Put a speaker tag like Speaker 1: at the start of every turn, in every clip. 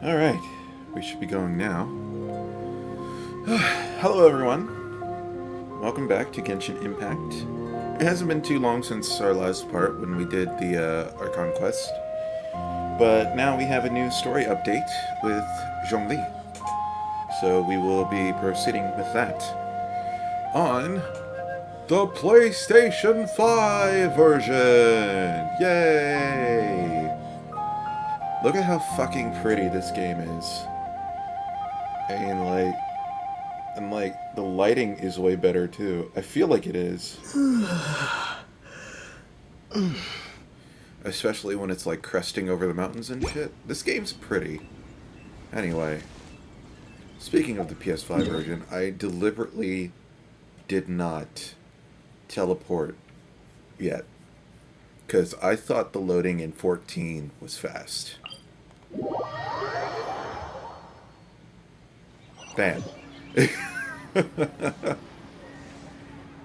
Speaker 1: Alright, we should be going now. Hello everyone. Welcome back to Genshin Impact. It hasn't been too long since our last part when we did the Archon Quest. But now we have a new story update with Zhongli. So we will be proceeding with that on the PlayStation 5 version! Yay! Look at how fucking pretty this game is. And the lighting is way better too. I feel like it is. Especially when it's like cresting over the mountains and shit. This game's pretty. Anyway. Speaking of the PS5 version, I deliberately did not teleport yet. Because I thought the loading in 14 was fast. Bam.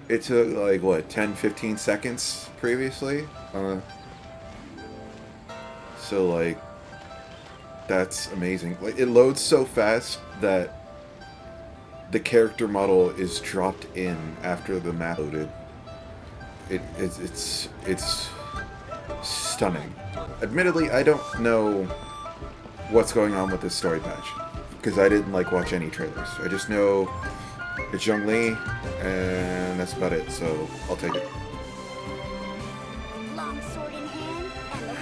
Speaker 1: It took like, what, 10-15 seconds previously? So like, that's amazing. Like, it loads so fast that the character model is dropped in after the map loaded. It's stunning. Admittedly, I don't know what's going on with this story patch, because I didn't watch any trailers. I just know it's Zhongli, and that's about it, so I'll take it.
Speaker 2: Long sword in hand.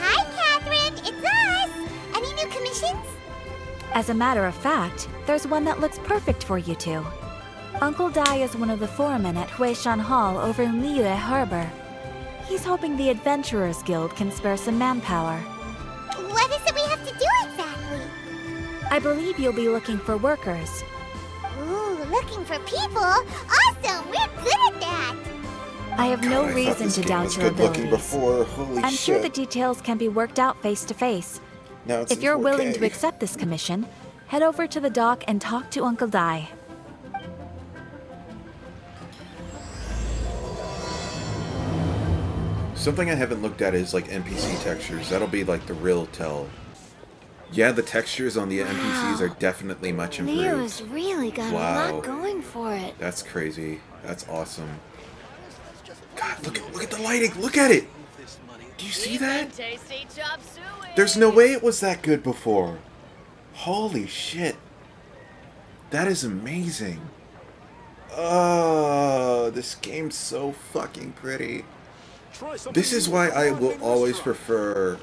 Speaker 2: Hi, Catherine! It's us! Any new commissions?
Speaker 3: As a matter of fact, there's one that looks perfect for you two. Uncle Dai is one of the foremen at Huishan Hall over in Liyue Harbor. He's hoping the Adventurers Guild can spare some manpower.
Speaker 2: What is it we have to do exactly?
Speaker 3: I believe you'll be looking for workers.
Speaker 2: Ooh, looking for people? Awesome! We're good at that!
Speaker 3: I have no reason to doubt your abilities.
Speaker 1: Before. Holy
Speaker 3: I'm
Speaker 1: shit.
Speaker 3: sure the details can be worked out face to face.
Speaker 1: Now it's
Speaker 3: If
Speaker 1: in
Speaker 3: you're
Speaker 1: 4K.
Speaker 3: willing to accept this commission, head over to the dock and talk to Uncle Dai.
Speaker 1: Something I haven't looked at is NPC textures. That'll be the real tell. Yeah, the textures on the NPCs are definitely much improved.
Speaker 2: Leo's really got a
Speaker 1: Wow.
Speaker 2: lot going for it.
Speaker 1: That's crazy. That's awesome. God, look at the lighting. Look at it. Do you see that? There's no way it was that good before. Holy shit. That is amazing. Oh, this game's so fucking pretty. This is why I will always prefer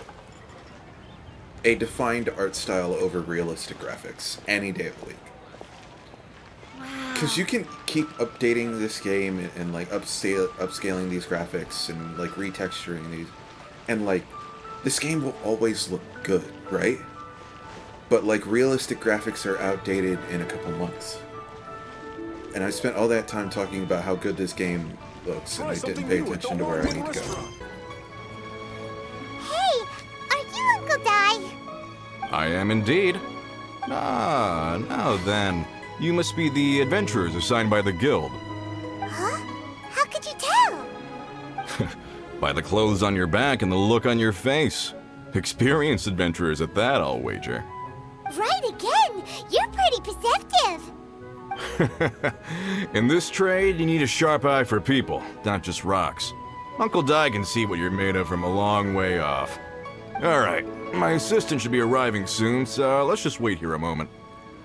Speaker 1: a defined art style over realistic graphics any day of the week.
Speaker 2: Wow.
Speaker 1: Because you can keep updating this game and upscaling these graphics and retexturing these, and this game will always look good, right? But realistic graphics are outdated in a couple months. And I spent all that time talking about how good this game looks, and I didn't pay attention to where I need to go.
Speaker 2: Hey, are you Uncle Dai?
Speaker 4: I am indeed. Ah, now then. You must be the adventurers assigned by the guild.
Speaker 2: Huh? How could you tell?
Speaker 4: By the clothes on your back and the look on your face. Experienced adventurers at that, I'll wager.
Speaker 2: Right again! You're pretty perceptive!
Speaker 4: In this trade, you need a sharp eye for people, not just rocks. Uncle Dai can see what you're made of from a long way off. Alright, my assistant should be arriving soon, so let's just wait here a moment.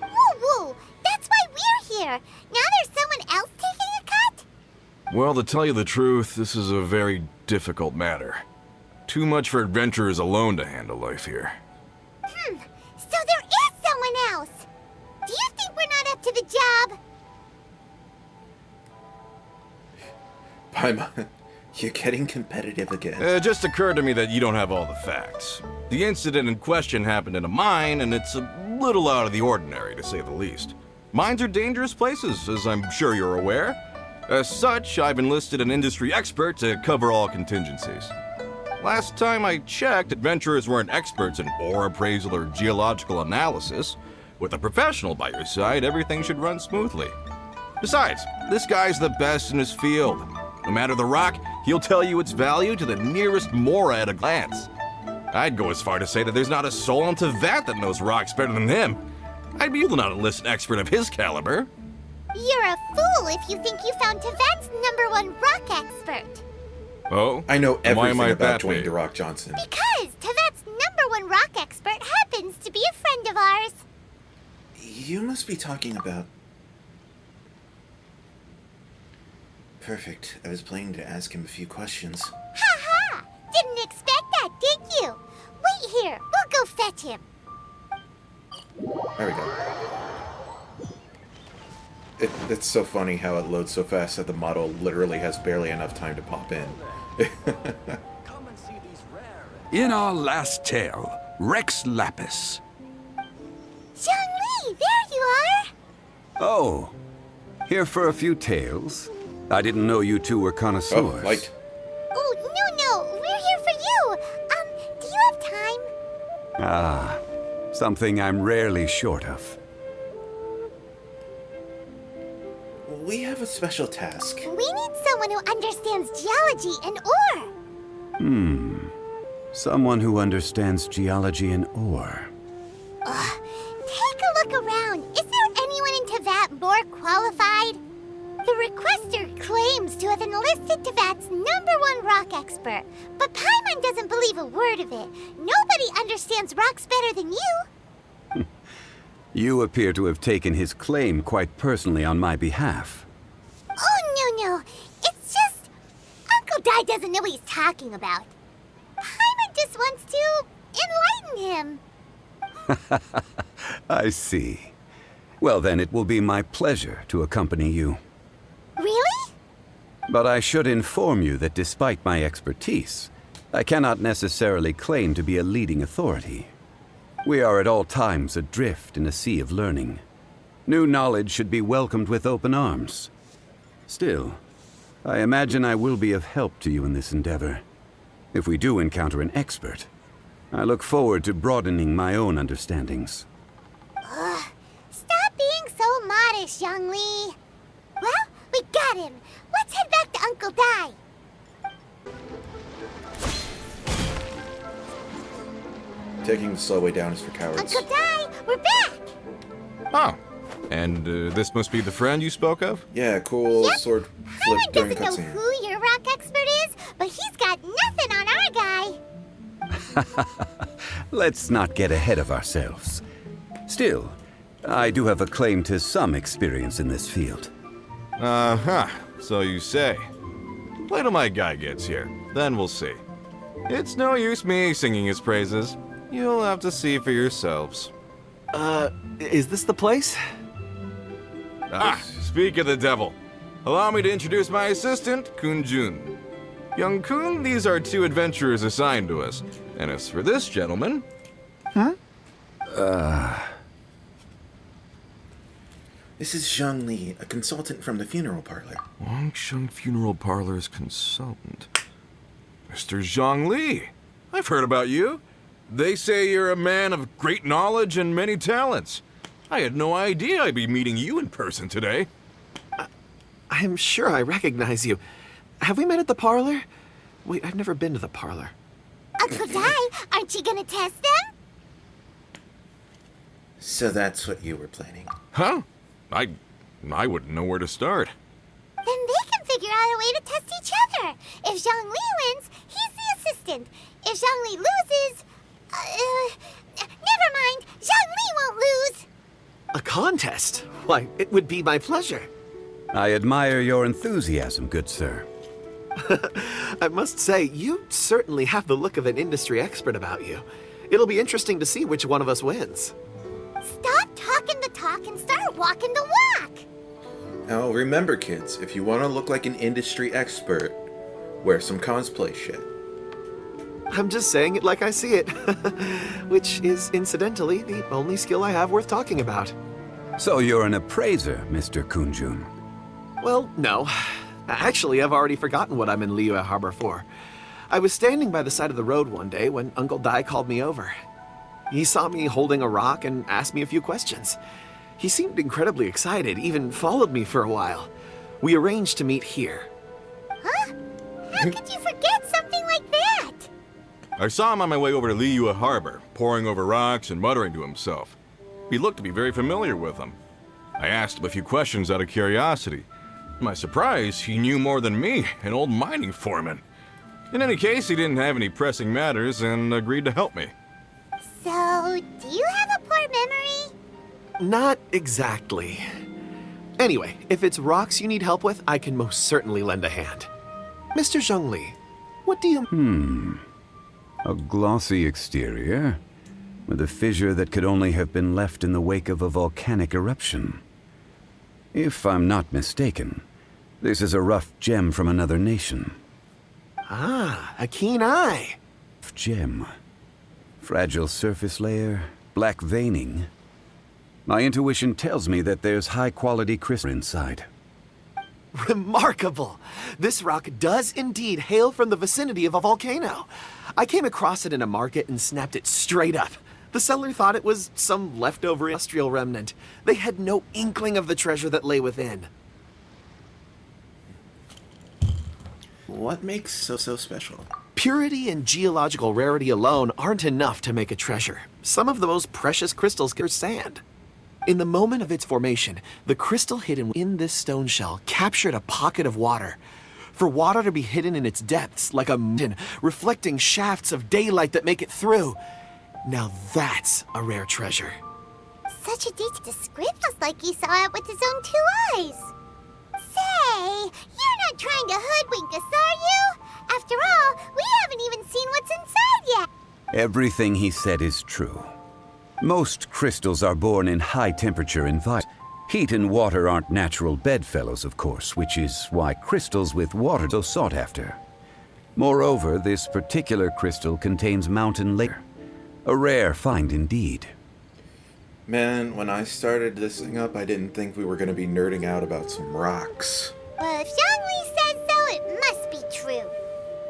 Speaker 2: Woo-woo! That's why we're here! Now there's someone else taking a cut?
Speaker 4: Well, to tell you the truth, this is a very difficult matter. Too much for adventurers alone to handle life here.
Speaker 2: So there is someone else! Do you think we're not up to the job?
Speaker 1: Paimon, you're getting competitive again.
Speaker 4: It just occurred to me that you don't have all the facts. The incident in question happened in a mine, and it's a little out of the ordinary, to say the least. Mines are dangerous places, as I'm sure you're aware. As such, I've enlisted an industry expert to cover all contingencies. Last time I checked, adventurers weren't experts in ore appraisal or geological analysis. With a professional by your side, everything should run smoothly. Besides, this guy's the best in his field. No matter the rock, he'll tell you its value to the nearest mora at a glance. I'd go as far to say that there's not a soul on Teyvat that knows rocks better than him. I'd be not a list expert of his caliber.
Speaker 2: You're a fool if you think you found Teyvat's #1 rock expert.
Speaker 4: Oh?
Speaker 1: I know
Speaker 4: Why
Speaker 1: everything
Speaker 4: might
Speaker 1: about
Speaker 4: that
Speaker 1: Dwayne
Speaker 4: be?
Speaker 1: "The Rock" Johnson.
Speaker 2: Because Teyvat's #1 rock expert happens to be a friend of ours.
Speaker 1: You must be talking about... Perfect. I was planning to ask him a few questions.
Speaker 2: Ha ha! Didn't expect that, did you? Wait here. We'll go fetch him.
Speaker 1: There we go. It's so funny how it loads so fast that the model literally has barely enough time to pop in.
Speaker 5: In our last tale, Rex Lapis.
Speaker 2: Zhongli, there you are!
Speaker 5: Oh, here for a few tales? I didn't know you two were
Speaker 1: Oh,
Speaker 5: connoisseurs.
Speaker 1: light.
Speaker 2: Oh, no, we're here for you. Do you have time?
Speaker 5: Ah, something I'm rarely short of.
Speaker 1: We have a special task.
Speaker 2: We need someone who understands geology and ore.
Speaker 5: Someone who understands geology and ore.
Speaker 2: Take a look around. Is there anyone in Teyvat more qualified? The requester claims to have enlisted Teyvat's #1 rock expert, but Paimon doesn't believe a word of it. Nobody understands rocks better than you.
Speaker 5: You appear to have taken his claim quite personally on my behalf.
Speaker 2: Oh, no. It's just... Uncle Dai doesn't know what he's talking about. Paimon just wants to enlighten him.
Speaker 5: I see. Well, then it will be my pleasure to accompany you.
Speaker 2: Really?
Speaker 5: But I should inform you that despite my expertise, I cannot necessarily claim to be a leading authority. We are at all times adrift in a sea of learning. New knowledge should be welcomed with open arms. Still, I imagine I will be of help to you in this endeavor. If we do encounter an expert, I look forward to broadening my own understandings.
Speaker 2: Stop being so modest, Zhongli. Well, we got him. Let's head back to Uncle Dai.
Speaker 1: Taking the slow way down is for cowards.
Speaker 2: Uncle Dai, we're back.
Speaker 4: Oh. And this must be the friend you spoke of?
Speaker 1: Yeah, cool
Speaker 2: Yep.
Speaker 1: sword flip
Speaker 2: Paimon
Speaker 1: during
Speaker 2: doesn't know
Speaker 1: cutscene.
Speaker 2: who your rock expert is, but he's got nothing on our guy.
Speaker 5: Let's not get ahead of ourselves. Still, I do have a claim to some experience in this field.
Speaker 4: Uh-huh. So you say. Wait till my guy gets here. Then we'll see. It's no use me singing his praises. You'll have to see for yourselves.
Speaker 6: Is this the place?
Speaker 4: Ah, speak of the devil. Allow me to introduce my assistant, Kun Jun. Young Kun, these are 2 adventurers assigned to us. And as for this gentleman...
Speaker 1: This is Zhongli, a consultant from the funeral parlor.
Speaker 4: Wangsheng Funeral Parlor's consultant. Mr. Zhongli, I've heard about you. They say you're a man of great knowledge and many talents. I had no idea I'd be meeting you in person today.
Speaker 6: I'm sure I recognize you. Have we met at the parlor? Wait, I've never been to the parlor.
Speaker 2: Uncle Dai, aren't you gonna test them?
Speaker 1: So that's what you were planning.
Speaker 4: Huh? I wouldn't know where to start.
Speaker 2: Then they can figure out a way to test each other. If Zhongli wins, he's the assistant. If Zhongli loses... never mind. Zhongli won't lose.
Speaker 6: A contest? Why, it would be my pleasure.
Speaker 5: I admire your enthusiasm, good sir.
Speaker 6: I must say, you certainly have the look of an industry expert about you. It'll be interesting to see which one of us wins.
Speaker 2: Stop talking the talk and start walking the walk.
Speaker 1: Now, remember, kids, if you want to look like an industry expert, wear some cosplay shit.
Speaker 6: I'm just saying it like I see it. Which is, incidentally, the only skill I have worth talking about.
Speaker 5: So you're an appraiser, Mr. Kunjun.
Speaker 6: Well, no. Actually, I've already forgotten what I'm in Liyue Harbor for. I was standing by the side of the road one day when Uncle Dai called me over. He saw me holding a rock and asked me a few questions. He seemed incredibly excited, even followed me for a while. We arranged to meet here.
Speaker 2: Huh? How could you forget something like that?
Speaker 4: I saw him on my way over to Liyue Harbor, poring over rocks and muttering to himself. He looked to be very familiar with them. I asked him a few questions out of curiosity. To my surprise, he knew more than me, an old mining foreman. In any case, he didn't have any pressing matters and agreed to help me.
Speaker 2: So, do you have a poor memory?
Speaker 6: Not exactly. Anyway, if it's rocks you need help with, I can most certainly lend a hand. Mr. Zhongli, what do you...
Speaker 5: A glossy exterior, with a fissure that could only have been left in the wake of a volcanic eruption. If I'm not mistaken, this is a rough gem from another nation.
Speaker 6: Ah, a keen eye.
Speaker 5: Gem. Fragile surface layer, black veining. My intuition tells me that there's high-quality crystal inside.
Speaker 6: Remarkable! This rock does indeed hail from the vicinity of a volcano. I came across it in a market and snapped it straight up. The seller thought it was some leftover industrial remnant. They had no inkling of the treasure that lay within.
Speaker 1: What makes so special?
Speaker 6: Purity and geological rarity alone aren't enough to make a treasure. Some of the most precious crystals are sand. In the moment of its formation, the crystal hidden in this stone shell captured a pocket of water. For water to be hidden in its depths, like a mountain, reflecting shafts of daylight that make it through. Now that's a rare treasure.
Speaker 2: Such a detailed description, like he saw it with his own 2 eyes. Say, you're not trying to hoodwink us, are you? After all, we haven't even seen what's inside yet.
Speaker 5: Everything he said is true. Most crystals are born in high-temperature environments. Heat and water aren't natural bedfellows, of course, which is why crystals with water are so sought after. Moreover, this particular crystal contains mountain layer. A rare find indeed.
Speaker 1: Man, when I started this thing up, I didn't think we were going to be nerding out about some rocks.
Speaker 2: Well, if Zhongli says so, it must be true.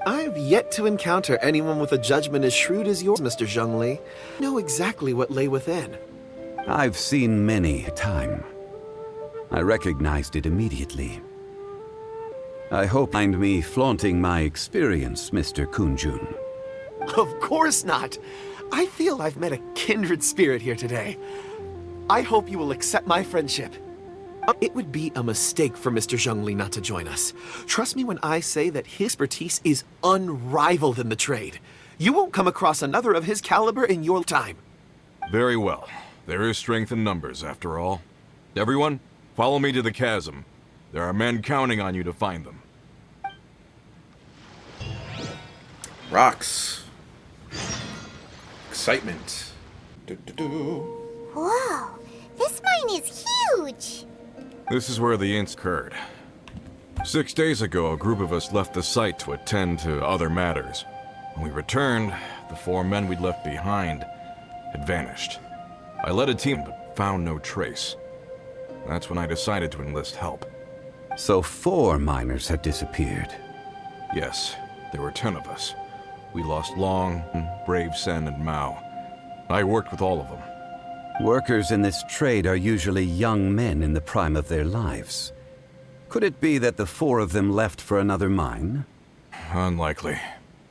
Speaker 6: I've yet to encounter anyone with a judgment as shrewd as yours, Mr. Zhongli. Know exactly what lay within.
Speaker 5: I've seen many a time. I recognized it immediately. I hope you mind me flaunting my experience, Mr. Kunjun.
Speaker 6: Of course not. I feel I've met a kindred spirit here today. I hope you will accept my friendship. It would be a mistake for Mr. Zhongli not to join us. Trust me when I say that his expertise is unrivaled in the trade. You won't come across another of his caliber in your time.
Speaker 4: Very well. There is strength in numbers, after all. Everyone, follow me to the chasm. There are men counting on you to find them.
Speaker 1: Rocks. Excitement. Do-do-do.
Speaker 2: Whoa, this mine is huge.
Speaker 4: This is where the incident occurred. 6 days ago, a group of us left the site to attend to other matters. When we returned, the 4 men we'd left behind had vanished. I led a team but found no trace. That's when I decided to enlist help.
Speaker 5: So 4 miners have disappeared.
Speaker 4: Yes, there were 10 of us. We lost Long, Brave Sen, and Mao. I worked with all of them.
Speaker 5: Workers in this trade are usually young men in the prime of their lives. Could it be that the 4 of them left for another mine?
Speaker 4: Unlikely.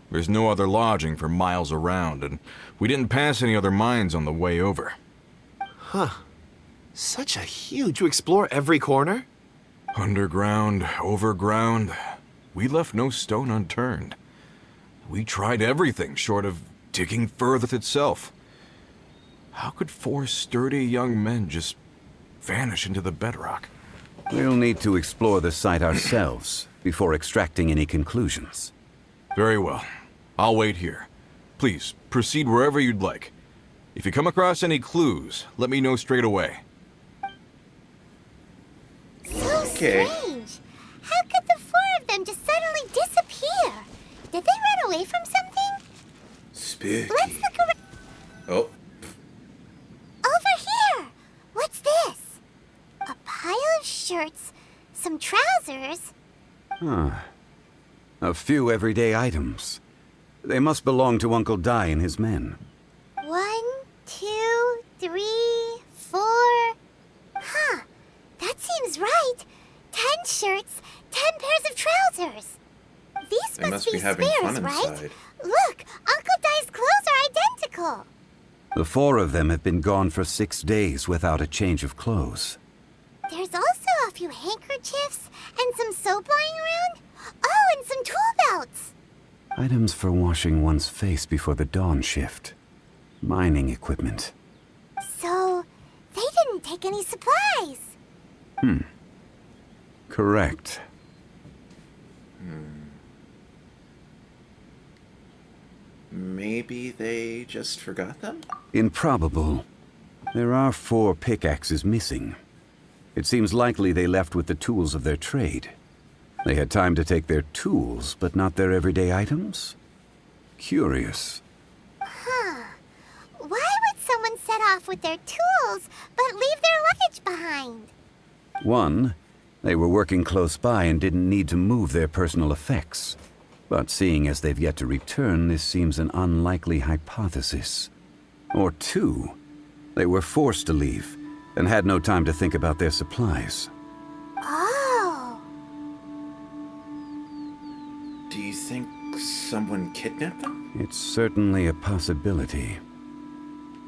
Speaker 4: There's no other lodging for miles around, and we didn't pass any other mines on the way over.
Speaker 6: Huh. Such a huge... To explore every corner?
Speaker 4: Underground, overground. We left no stone unturned. We tried everything short of digging further itself. How could 4 sturdy young men just vanish into the bedrock?
Speaker 5: We'll need to explore the site ourselves before extracting any conclusions.
Speaker 4: Very well. I'll wait here. Please, proceed wherever you'd like. If you come across any clues, let me know straight away.
Speaker 2: So
Speaker 1: Okay.
Speaker 2: strange. How could the 4 of them just suddenly disappear? Did they run away from something?
Speaker 1: Spooky.
Speaker 2: Let's look around.
Speaker 1: Oh,
Speaker 2: Over here! What's this? A pile of shirts, some trousers.
Speaker 5: A few everyday items. They must belong to Uncle Dai and his men.
Speaker 2: 1, 2, 3, 4. Huh. That seems right. 10 shirts, 10 pairs of trousers. These
Speaker 1: They must be
Speaker 2: be
Speaker 1: having
Speaker 2: spares,
Speaker 1: fun
Speaker 2: right?
Speaker 1: inside.
Speaker 2: Look, Uncle Dai
Speaker 5: The 4 of them have been gone for 6 days without a change of clothes.
Speaker 2: There's also a few handkerchiefs and some soap lying around. Oh, and some tool belts.
Speaker 5: Items for washing one's face before the dawn shift. Mining equipment.
Speaker 2: So, they didn't take any supplies.
Speaker 5: Correct.
Speaker 1: Maybe they just forgot them?
Speaker 5: Improbable. There are 4 pickaxes missing. It seems likely they left with the tools of their trade. They had time to take their tools, but not their everyday items? Curious.
Speaker 2: Why would someone set off with their tools, but leave their luggage behind?
Speaker 5: 1, they were working close by and didn't need to move their personal effects. But seeing as they've yet to return, this seems an unlikely hypothesis. Or 2, they were forced to leave and had no time to think about their supplies.
Speaker 2: Oh.
Speaker 1: Do you think someone kidnapped them?
Speaker 5: It's certainly a possibility.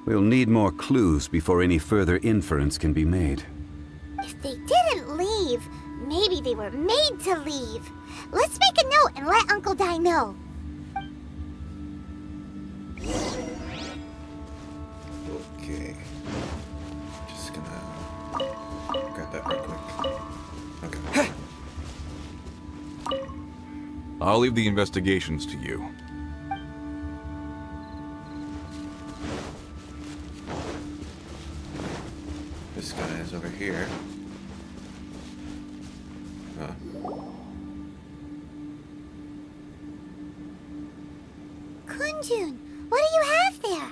Speaker 5: We'll need more clues before any further inference can be made.
Speaker 2: If they didn't leave, maybe they were made to leave. Let's make a note and let Uncle Dai know.
Speaker 1: Okay. Just gonna grab that right quick. Okay.
Speaker 4: I'll leave the investigations to you.
Speaker 1: This guy is over here.
Speaker 2: Kunjun, what do you have there?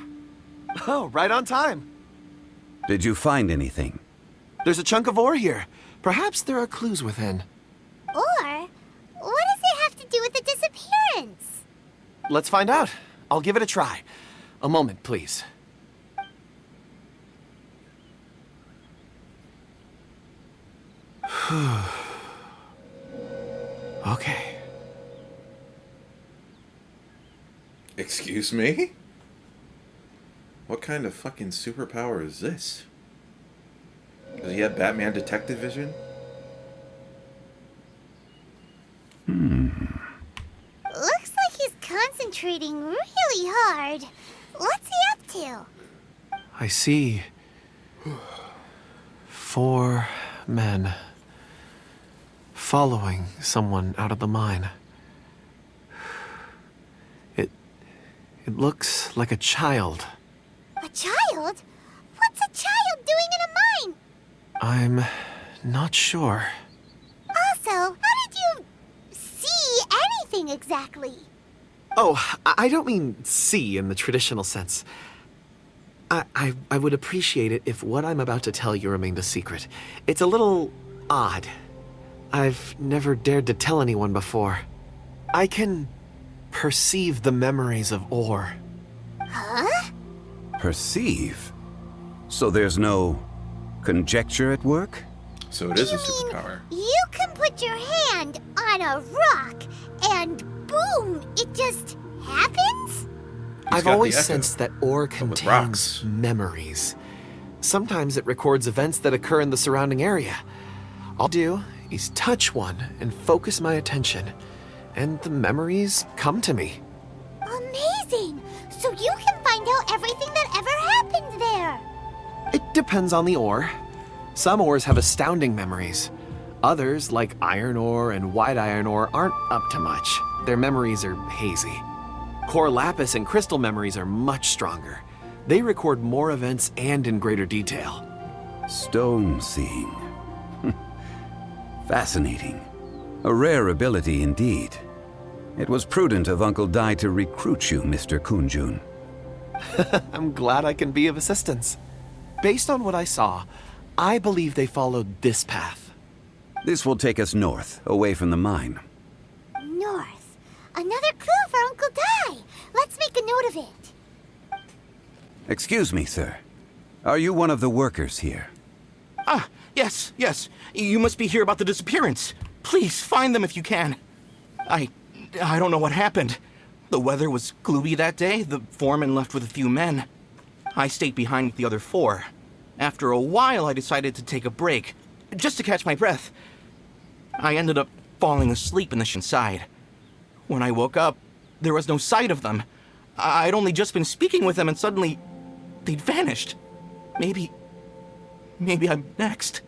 Speaker 6: Oh, right on time.
Speaker 5: Did you find anything?
Speaker 6: There's a chunk of ore here. Perhaps there are clues within.
Speaker 2: Or, what does it have to do with the disappearance?
Speaker 6: Let's find out. I'll give it a try. A moment, please. Okay.
Speaker 1: Excuse me? What kind of fucking superpower is this? Does he have Batman detective vision?
Speaker 2: Looks like he's concentrating really hard. What's he up to?
Speaker 6: I see 4 men following someone out of the mine. It looks like a child.
Speaker 2: A child? What's a child doing in a mine?
Speaker 6: I'm not sure.
Speaker 2: Also, how did you see anything exactly?
Speaker 6: Oh, I don't mean see in the traditional sense. I would appreciate it if what I'm about to tell you remained a secret. It's a little odd. I've never dared to tell anyone before. I can perceive the memories of ore.
Speaker 2: Huh?
Speaker 5: Perceive? So there's no conjecture at work?
Speaker 1: So it is a
Speaker 2: You mean
Speaker 1: superpower.
Speaker 2: you can put your hand on a rock and boom, it just happens?
Speaker 6: I've
Speaker 1: got the
Speaker 6: always
Speaker 1: echo,
Speaker 6: sensed that ore
Speaker 1: with
Speaker 6: contains
Speaker 1: rocks.
Speaker 6: memories. Sometimes it records events that occur in the surrounding area. All I do is touch one and focus my attention, and the memories come to me.
Speaker 2: Amazing! So you can find out everything that ever happened there.
Speaker 6: It depends on the ore. Some ores have astounding memories. Others, like iron ore and white iron ore, aren't up to much. Their memories are hazy. Core lapis and crystal memories are much stronger. They record more events and in greater detail.
Speaker 5: Stone seeing. Fascinating. A rare ability indeed. It was prudent of Uncle Dai to recruit you, Mr. Kunjun.
Speaker 6: I'm glad I can be of assistance. Based on what I saw, I believe they followed this path.
Speaker 5: This will take us north, away from the mine.
Speaker 2: North. Another clue for Uncle Dai. Let's make a note of it.
Speaker 5: Excuse me, sir. Are you one of the workers here?
Speaker 7: Ah, yes. You must be here about the disappearance. Please, find them if you can. I don't know what happened. The weather was gloomy that day. The foreman left with a few men. I stayed behind with the other 4. After a while, I decided to take a break, just to catch my breath. I ended up falling asleep in the inside. When I woke up, there was no sight of them. I'd only just been speaking with them and suddenly they'd vanished. Maybe I'm next.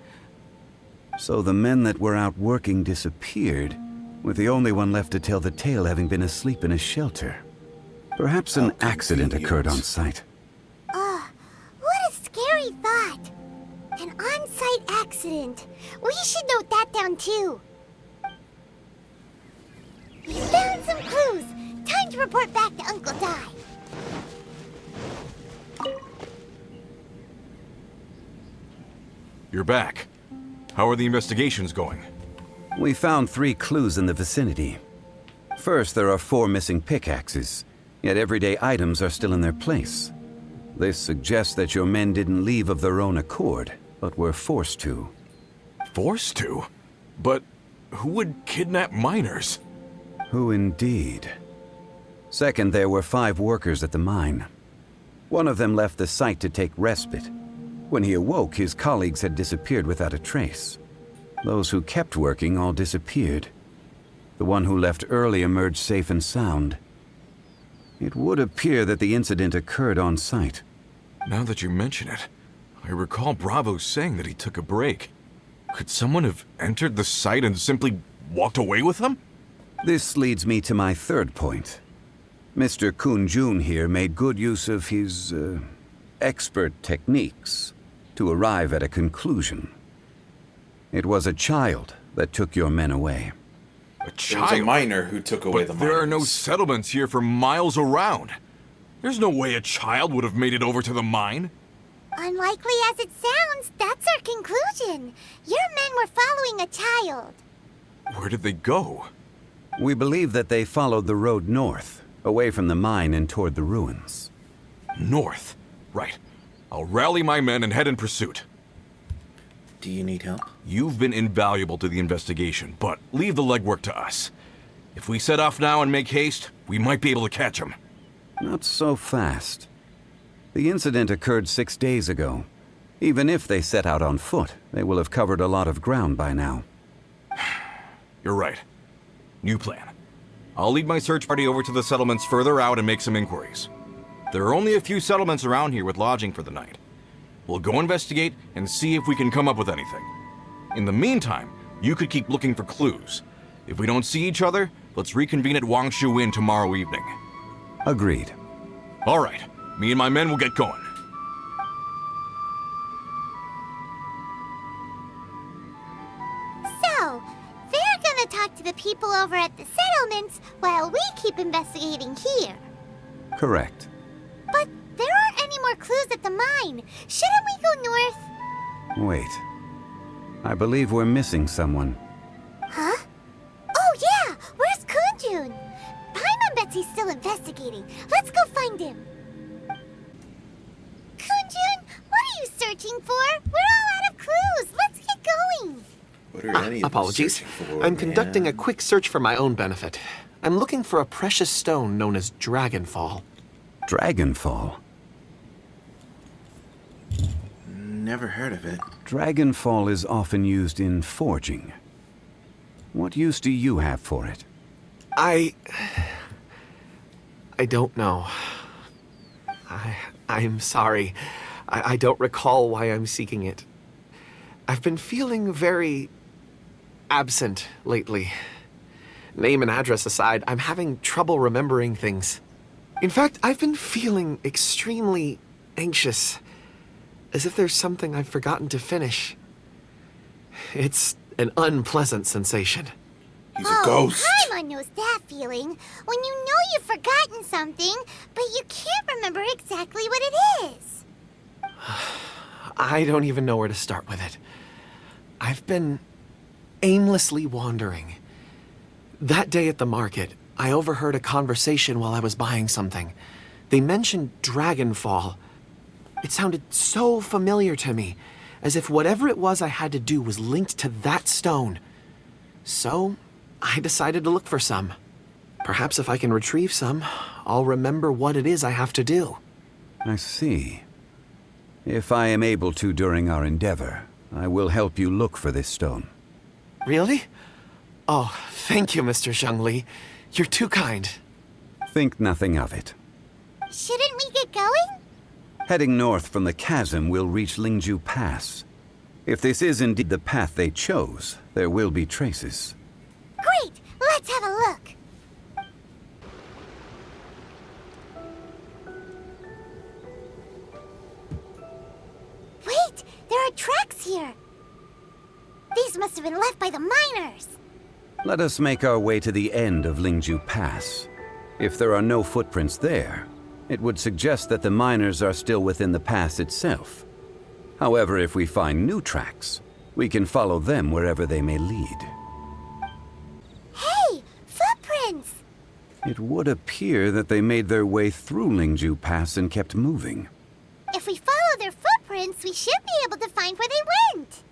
Speaker 5: So the men that were out working disappeared, with the only one left to tell the tale having been asleep in a shelter. Perhaps an accident occurred on site.
Speaker 2: What a scary thought. An on-site accident. We should note that down too. We found some clues. Time to report back to Uncle Di.
Speaker 4: You're back. How are the investigations going?
Speaker 5: We found 3 clues in the vicinity. First, there are 4 missing pickaxes, yet everyday items are still in their place. This suggests that your men didn't leave of their own accord, but were forced to.
Speaker 4: Forced to? But who would kidnap miners?
Speaker 5: Who indeed? Second, there were 5 workers at the mine. One of them left the site to take respite. When he awoke, his colleagues had disappeared without a trace. Those who kept working all disappeared. The one who left early emerged safe and sound. It would appear that the incident occurred on site.
Speaker 4: Now that you mention it, I recall Bravo saying that he took a break. Could someone have entered the site and simply walked away with them?
Speaker 5: This leads me to my third point. Mr. Kun-jun here made good use of his, expert techniques to arrive at a conclusion. It was a child that took your men away.
Speaker 4: A
Speaker 1: It was
Speaker 4: child?
Speaker 1: a miner who took away the
Speaker 4: But
Speaker 1: miners.
Speaker 4: there are no settlements here for miles around. There's no way a child would have made it over to the mine.
Speaker 2: Unlikely as it sounds, that's our conclusion. Your men were following a child.
Speaker 4: Where did they go?
Speaker 5: We believe that they followed the road north, away from the mine and toward the ruins.
Speaker 4: North. Right. I'll rally my men and head in pursuit.
Speaker 1: Do you need help?
Speaker 4: You've been invaluable to the investigation, but leave the legwork to us. If we set off now and make haste, we might be able to catch them.
Speaker 5: Not so fast. The incident occurred 6 days ago. Even if they set out on foot, they will have covered a lot of ground by now.
Speaker 4: You're right. New plan. I'll lead my search party over to the settlements further out and make some inquiries. There are only a few settlements around here with lodging for the night. We'll go investigate and see if we can come up with anything. In the meantime, you could keep looking for clues. If we don't see each other, let's reconvene at Wangshu Inn tomorrow evening.
Speaker 5: Agreed.
Speaker 4: All right. Me and my men will get going.
Speaker 2: So, they're gonna talk to the people over at the settlements while we keep investigating here.
Speaker 5: Correct.
Speaker 2: But there aren't any more clues at the mine. Shouldn't we go north?
Speaker 5: Wait. I believe we're missing someone.
Speaker 2: Huh? Oh yeah! Where's Kunjun? Paimon bets he's still investigating. Let's go find him. Kunjun, what are you searching for? We're all out of clues. Let's get going.
Speaker 1: What are any of
Speaker 6: Apologies.
Speaker 1: searching for,
Speaker 6: I'm conducting a
Speaker 1: man?
Speaker 6: quick search for my own benefit. I'm looking for a precious stone known as Dragonfall.
Speaker 5: Dragonfall.
Speaker 1: Never heard of it.
Speaker 5: Dragonfall is often used in forging. What use do you have for it?
Speaker 6: I don't know. I'm sorry. I don't recall why I'm seeking it. I've been feeling very absent lately. Name and address aside, I'm having trouble remembering things. In fact, I've been feeling extremely anxious, as if there's something I've forgotten to finish. It's an unpleasant sensation.
Speaker 1: He's a ghost.
Speaker 2: Paimon knows that feeling. When you know you've forgotten something, but you can't remember exactly what it is.
Speaker 6: I don't even know where to start with it. I've been aimlessly wandering. That day at the market, I overheard a conversation while I was buying something. They mentioned Dragonfall. It sounded so familiar to me, as if whatever it was I had to do was linked to that stone. So, I decided to look for some. Perhaps if I can retrieve some, I'll remember what it is I have to do.
Speaker 5: I see. If I am able to during our endeavor, I will help you look for this stone.
Speaker 6: Really? Oh, thank you, Mr. Zhongli. You're too kind.
Speaker 5: Think nothing of it.
Speaker 2: Shouldn't we get going?
Speaker 5: Heading north from the chasm, we'll reach Lingju Pass. If this is indeed the path they chose, there will be traces.
Speaker 2: Great! Let's have a look. Wait! There are tracks here! These must have been left by the miners!
Speaker 5: Let us make our way to the end of Lingju Pass. If there are no footprints there, it would suggest that the miners are still within the pass itself. However, if we find new tracks, we can follow them wherever they may lead.
Speaker 2: Hey! Footprints!
Speaker 5: It would appear that they made their way through Lingju Pass and kept moving.
Speaker 2: If we follow their footprints, we should be able to find where they went!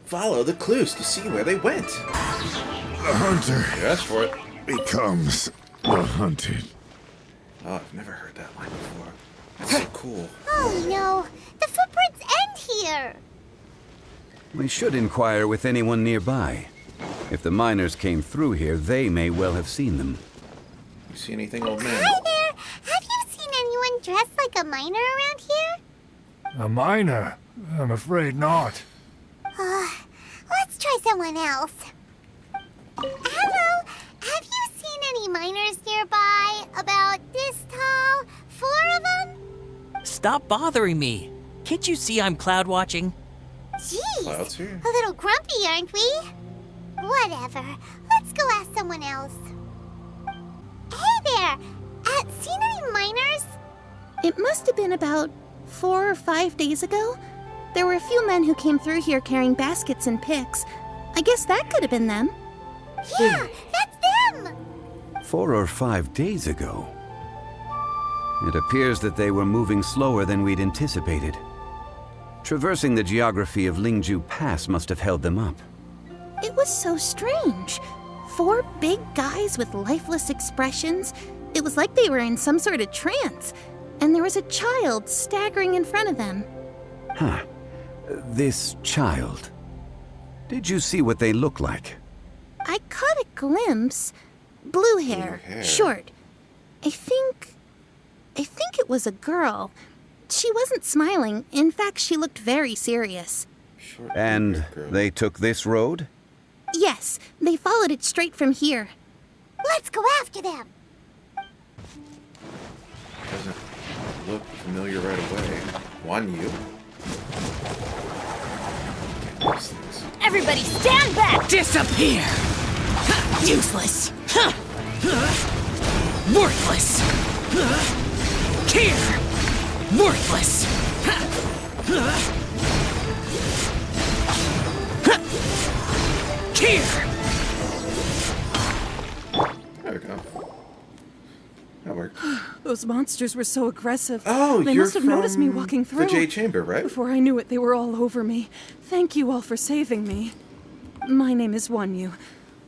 Speaker 1: Follow the clues to see where they went.
Speaker 8: The hunter
Speaker 1: You asked for it.
Speaker 8: becomes the hunted.
Speaker 1: Oh, I've never heard that line before. That's so cool.
Speaker 2: Oh no! The footprints end here!
Speaker 5: We should inquire with anyone nearby. If the miners came through here, they may well have seen them.
Speaker 1: You see anything, old man?
Speaker 2: Hi there! Have you seen anyone dressed like a miner around here?
Speaker 8: A miner? I'm afraid not.
Speaker 2: Let's try someone else. Hello! Have you seen any miners nearby? About this tall? 4 of them?
Speaker 9: Stop bothering me. Can't you see I'm cloud watching?
Speaker 2: Jeez!
Speaker 1: Clouds here?
Speaker 2: A little grumpy, aren't we? Whatever. Let's go ask someone else. Hey there! Seen any miners?
Speaker 10: It must have been about 4 or 5 days ago. There were a few men who came through here carrying baskets and picks. I guess that could have been them.
Speaker 2: Yeah, that's them!
Speaker 5: 4 or 5 days ago. It appears that they were moving slower than we'd anticipated. Traversing the geography of Lingju Pass must have held them up.
Speaker 10: It was so strange. 4 big guys with lifeless expressions. It was like they were in some sort of trance. And there was a child staggering in front of them.
Speaker 5: Huh. This child. Did you see what they look like?
Speaker 10: I caught a glimpse. Blue hair,
Speaker 1: hair.
Speaker 10: short. I think it was a girl. She wasn't smiling. In fact, she looked very serious.
Speaker 1: Short
Speaker 5: And
Speaker 1: blue-haired girl.
Speaker 5: they took this road?
Speaker 10: Yes, they followed it straight from here.
Speaker 2: Let's go after them!
Speaker 1: Doesn't look familiar right away. One you? These things.
Speaker 9: Everybody stand back! Disappear! Useless! Worthless! Here! Worthless! Here!
Speaker 1: There we go. That worked.
Speaker 11: Those monsters were so aggressive.
Speaker 1: Oh,
Speaker 11: They
Speaker 1: you're
Speaker 11: must have noticed me
Speaker 1: from
Speaker 11: walking through.
Speaker 1: the Jade Chamber, right?
Speaker 11: Before I knew it, they were all over me. Thank you all for saving me. My name is Wanyu.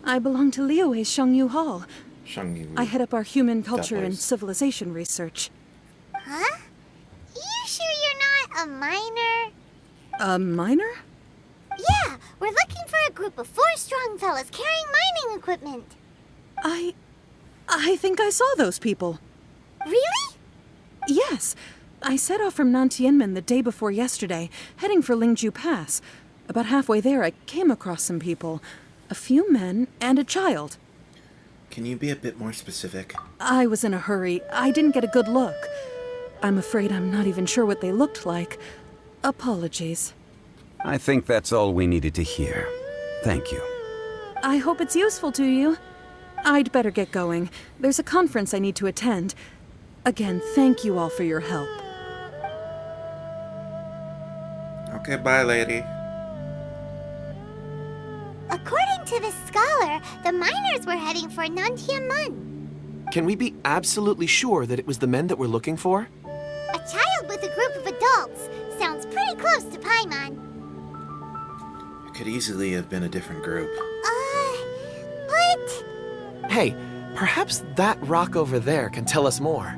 Speaker 11: I belong to Liyue's Shengyu Hall.
Speaker 1: Shangyu.
Speaker 11: I head up our human culture and
Speaker 1: place.
Speaker 11: civilization research.
Speaker 2: Huh? You sure you're not a miner?
Speaker 11: A miner?
Speaker 2: Yeah, we're looking for a group of 4 strong fellas carrying mining equipment.
Speaker 11: I think I saw those people.
Speaker 2: Really?
Speaker 11: Yes. I set off from Nantianmen the day before yesterday, heading for Lingju Pass. About halfway there, I came across some people. A few men and a child.
Speaker 1: Can you be a bit more specific?
Speaker 11: I was in a hurry. I didn't get a good look. I'm afraid I'm not even sure what they looked like. Apologies.
Speaker 5: I think that's all we needed to hear. Thank you.
Speaker 11: I hope it's useful to you. I'd better get going. There's a conference I need to attend. Again, thank you all for your help.
Speaker 1: Okay, bye, lady.
Speaker 2: According to this scholar, the miners were heading for Nantianmen.
Speaker 6: Can we be absolutely sure that it was the men that we're looking for?
Speaker 2: A child with a group of adults. Sounds pretty close to Paimon.
Speaker 1: It could easily have been a different group.
Speaker 2: What?
Speaker 6: Hey, perhaps that rock over there can tell us more.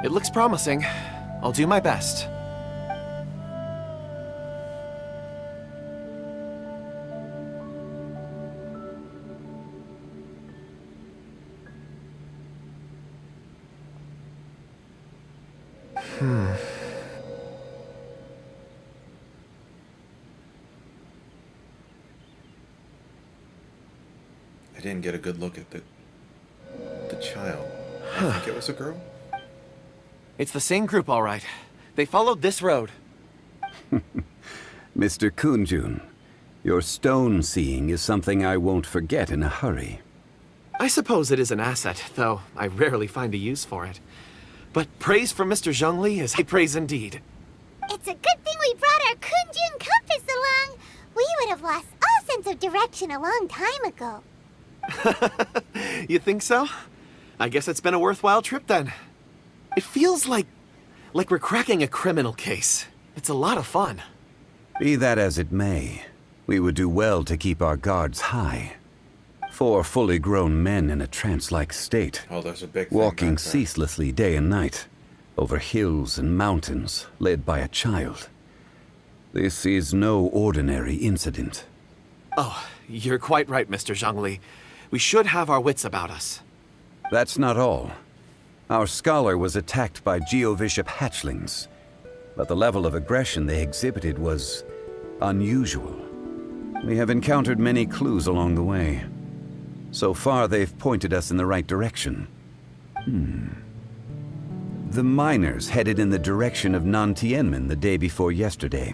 Speaker 6: It looks promising. I'll do my best.
Speaker 1: I didn't get a good look at the child. I think it was a girl.
Speaker 6: It's the same group, all right. They followed this road.
Speaker 5: Mr. Kunjun, your stone seeing is something I won't forget in a hurry.
Speaker 6: I suppose it is an asset, though I rarely find a use for it. But praise from Mr. Zhongli is high praise indeed.
Speaker 2: It's a good thing we brought our Kunjun compass along. We would have lost all sense of direction a long time ago.
Speaker 6: You think so? I guess it's been a worthwhile trip then. It feels like we're cracking a criminal case. It's a lot of fun.
Speaker 5: Be that as it may, we would do well to keep our guards high. 4 fully grown men in a trance-like state,
Speaker 1: Oh, there's a big thing
Speaker 5: walking
Speaker 1: back there.
Speaker 5: ceaselessly day and night, over hills and mountains, led by a child. This is no ordinary incident.
Speaker 6: Oh, you're quite right, Mr. Zhongli. We should have our wits about us.
Speaker 5: That's not all. Our scholar was attacked by Geovishap hatchlings, but the level of aggression they exhibited was unusual. We have encountered many clues along the way. So far, they've pointed us in the right direction. The miners headed in the direction of Nantianmen the day before yesterday.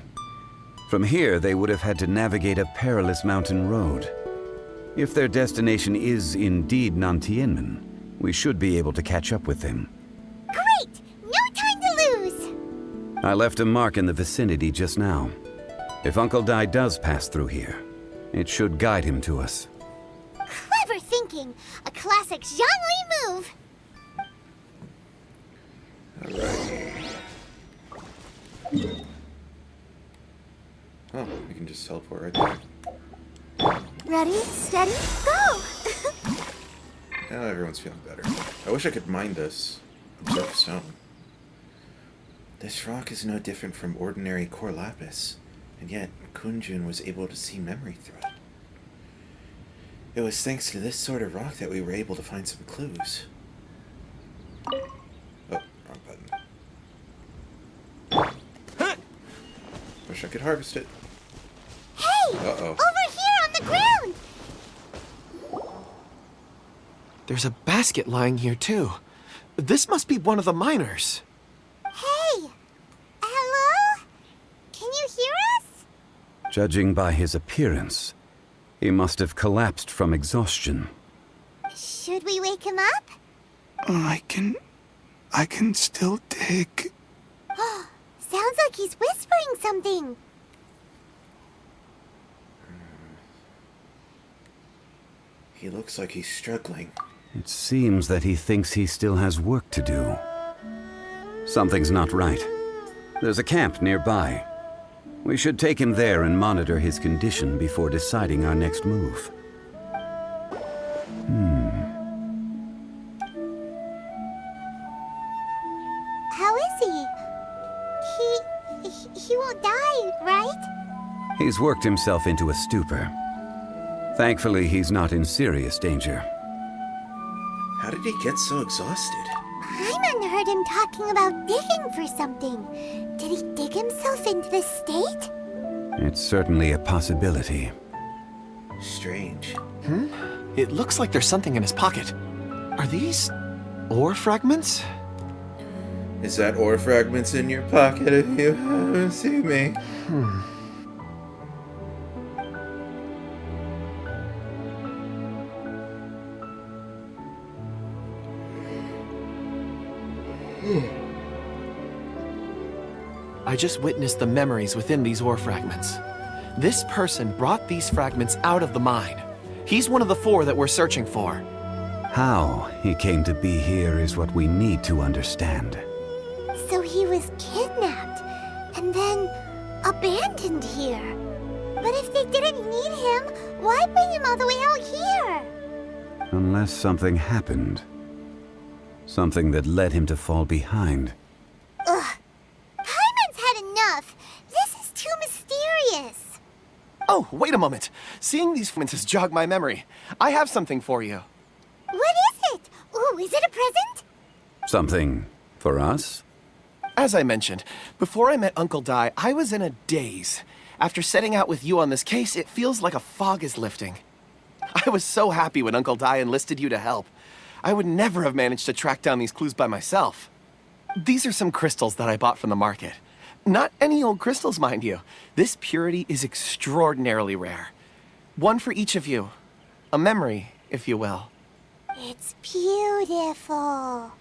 Speaker 5: From here, they would have had to navigate a perilous mountain road. If their destination is indeed Nantianmen, we should be able to catch up with them.
Speaker 2: Great! No time to lose!
Speaker 5: I left a mark in the vicinity just now. If Uncle Dai does pass through here, it should guide him to us.
Speaker 2: Clever thinking. A classic Zhongli move.
Speaker 1: Alright. Oh, we can just teleport right there.
Speaker 2: Ready, steady, go!
Speaker 1: Now everyone's feeling better. I wish I could mine this. Observe stone. This rock is no different from ordinary core lapis, and yet Kunjun was able to see memory through it. It was thanks to this sort of rock that we were able to find some clues. Oh, wrong button. Wish I could harvest it.
Speaker 2: Hey!
Speaker 1: Uh-oh.
Speaker 2: Over here on the ground!
Speaker 6: There's a basket lying here, too. This must be one of the miners.
Speaker 2: Hey! Hello? Can you hear us?
Speaker 5: Judging by his appearance, he must have collapsed from exhaustion.
Speaker 2: Should we wake him up?
Speaker 8: I can still dig.
Speaker 2: Sounds like he's whispering something.
Speaker 1: He looks like he's struggling.
Speaker 5: It seems that he thinks he still has work to do. Something's not right. There's a camp nearby. We should take him there and monitor his condition before deciding our next move.
Speaker 2: How is he? He won't die, right?
Speaker 5: He's worked himself into a stupor. Thankfully, he's not in serious danger.
Speaker 1: How did he get so exhausted?
Speaker 2: Paimon heard him talking about digging for something. Did he dig himself into this state?
Speaker 5: It's certainly a possibility.
Speaker 1: Strange.
Speaker 6: It looks like there's something in his pocket. Are these ore fragments?
Speaker 1: Is that ore fragments in your pocket if you haven't seen me?
Speaker 6: I just witnessed the memories within these ore fragments. This person brought these fragments out of the mine. He's one of the 4 that we're searching for.
Speaker 5: How he came to be here is what we need to understand.
Speaker 2: So he was kidnapped and then abandoned here. But if they didn't need him, why bring him all the way out here?
Speaker 5: Unless something happened. Something that led him to fall behind.
Speaker 2: Ugh. Paimon's had enough. This is too mysterious.
Speaker 6: Oh, wait a moment. Seeing these moments has jogged my memory. I have something for you.
Speaker 2: What is it? Ooh, is it a present?
Speaker 5: Something for us?
Speaker 6: As I mentioned, before I met Uncle Dai, I was in a daze. After setting out with you on this case, it feels like a fog is lifting. I was so happy when Uncle Dai enlisted you to help. I would never have managed to track down these clues by myself. These are some crystals that I bought from the market. Not any old crystals, mind you. This purity is extraordinarily rare. One for each of you. A memory, if you will.
Speaker 2: It's beautiful.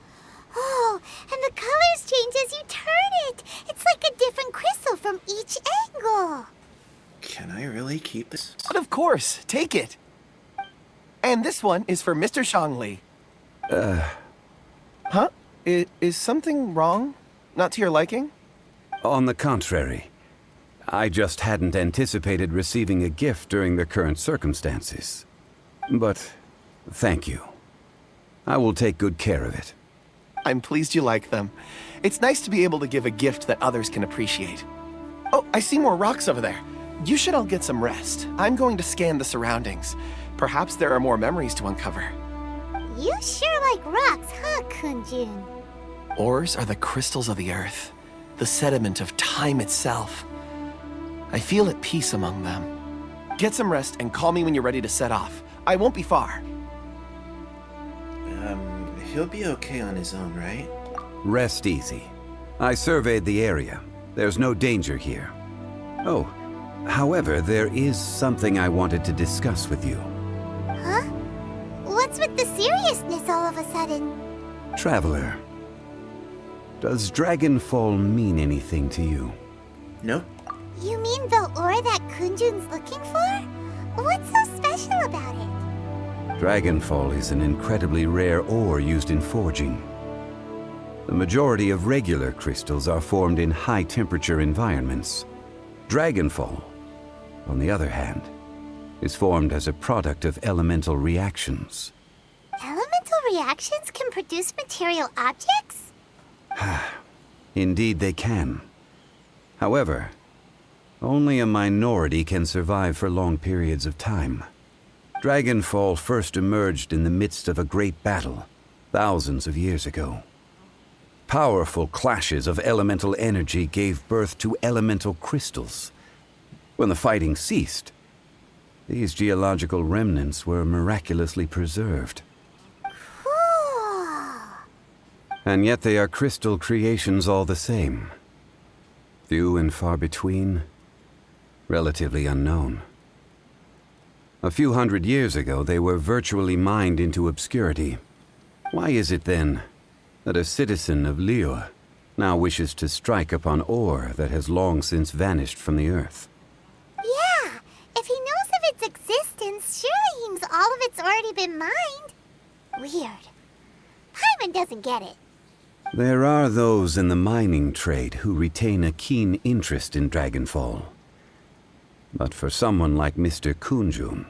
Speaker 2: Oh, and the colors change as you turn it. It's like a different crystal from each angle.
Speaker 1: Can I really keep this?
Speaker 6: But of course, take it. And this one is for Mr. Zhongli. Huh? Is something wrong? Not to your liking?
Speaker 5: On the contrary. I just hadn't anticipated receiving a gift during the current circumstances. But thank you. I will take good care of it.
Speaker 6: I'm pleased you like them. It's nice to be able to give a gift that others can appreciate. Oh, I see more rocks over there. You should all get some rest. I'm going to scan the surroundings. Perhaps there are more memories to uncover.
Speaker 2: You sure like rocks, huh, Kunjun?
Speaker 6: Ores are the crystals of the earth, the sediment of time itself. I feel at peace among them. Get some rest and call me when you're ready to set off. I won't be far.
Speaker 1: He'll be okay on his own, right?
Speaker 5: Rest easy. I surveyed the area. There's no danger here. Oh, however, there is something I wanted to discuss with you.
Speaker 2: Huh? What's with the seriousness all of a sudden?
Speaker 5: Traveler, does Dragonfall mean anything to you?
Speaker 1: Nope.
Speaker 2: You mean the ore that Kunjun's looking for? What's so special about it?
Speaker 5: Dragonfall is an incredibly rare ore used in forging. The majority of regular crystals are formed in high-temperature environments. Dragonfall, on the other hand, is formed as a product of elemental reactions.
Speaker 2: Elemental reactions can produce material objects?
Speaker 5: Indeed they can. However, only a minority can survive for long periods of time. Dragonfall first emerged in the midst of a great battle, thousands of years ago. Powerful clashes of elemental energy gave birth to elemental crystals. When the fighting ceased, these geological remnants were miraculously preserved.
Speaker 2: Cool.
Speaker 5: And yet they are crystal creations all the same. Few and far between, relatively unknown. A few hundred years ago, they were virtually mined into obscurity. Why is it then that a citizen of Liyue now wishes to strike upon ore that has long since vanished from the earth?
Speaker 2: Yeah, if he knows of its existence, surely he means all of it's already been mined. Weird. Paimon doesn't get it.
Speaker 5: There are those in the mining trade who retain a keen interest in Dragonfall. But for someone like Mr. Kunjun,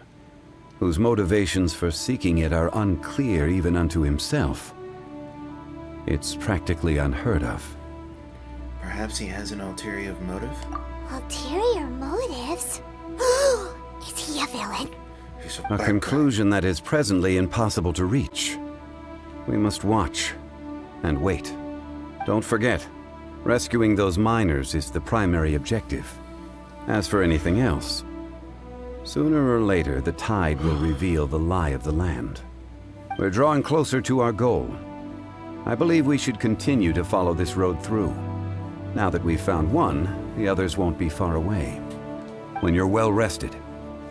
Speaker 5: whose motivations for seeking it are unclear even unto himself, it's practically unheard of.
Speaker 1: Perhaps he has an ulterior motive?
Speaker 2: Ulterior motives? Is he a villain?
Speaker 1: He's
Speaker 5: A conclusion that is presently impossible to reach. We must watch and wait. Don't forget, rescuing those miners is the primary objective. As for anything else, sooner or later the tide will reveal the lie of the land. We're drawing closer to our goal. I believe we should continue to follow this road through. Now that we've found one, the others won't be far away. When you're well rested,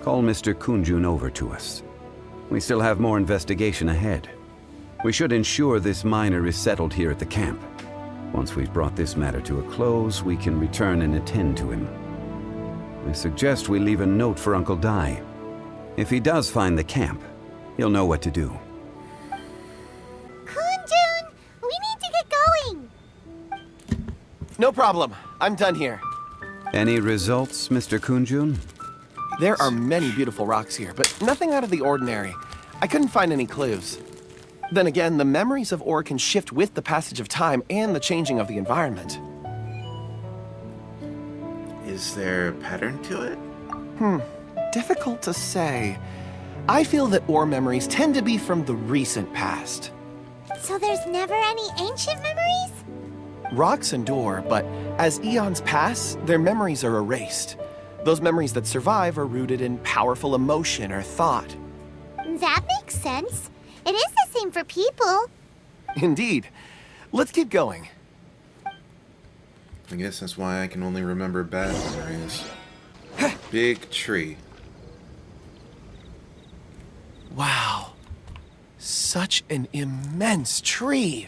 Speaker 5: call Mr. Kunjun over to us. We still have more investigation ahead. We should ensure this miner is settled here at the camp. Once we've brought this matter to a close, we can return and attend to him. I suggest we leave a note for Uncle Dai. If he does find the camp, he'll know what to do.
Speaker 2: Kunjun, we need to get going.
Speaker 6: No problem. I'm done here.
Speaker 5: Any results, Mr. Kunjun?
Speaker 6: There are many beautiful rocks here, but nothing out of the ordinary. I couldn't find any clues. Then again, the memories of ore can shift with the passage of time and the changing of the environment.
Speaker 1: Is there a pattern to it?
Speaker 6: Difficult to say. I feel that ore memories tend to be from the recent past.
Speaker 2: So there's never any ancient memories?
Speaker 6: Rocks endure, but as eons pass, their memories are erased. Those memories that survive are rooted in powerful emotion or thought.
Speaker 2: That makes sense. It is the same for people.
Speaker 6: Indeed. Let's keep going.
Speaker 1: I guess that's why I can only remember bad memories. Big tree.
Speaker 6: Wow. Such an immense tree.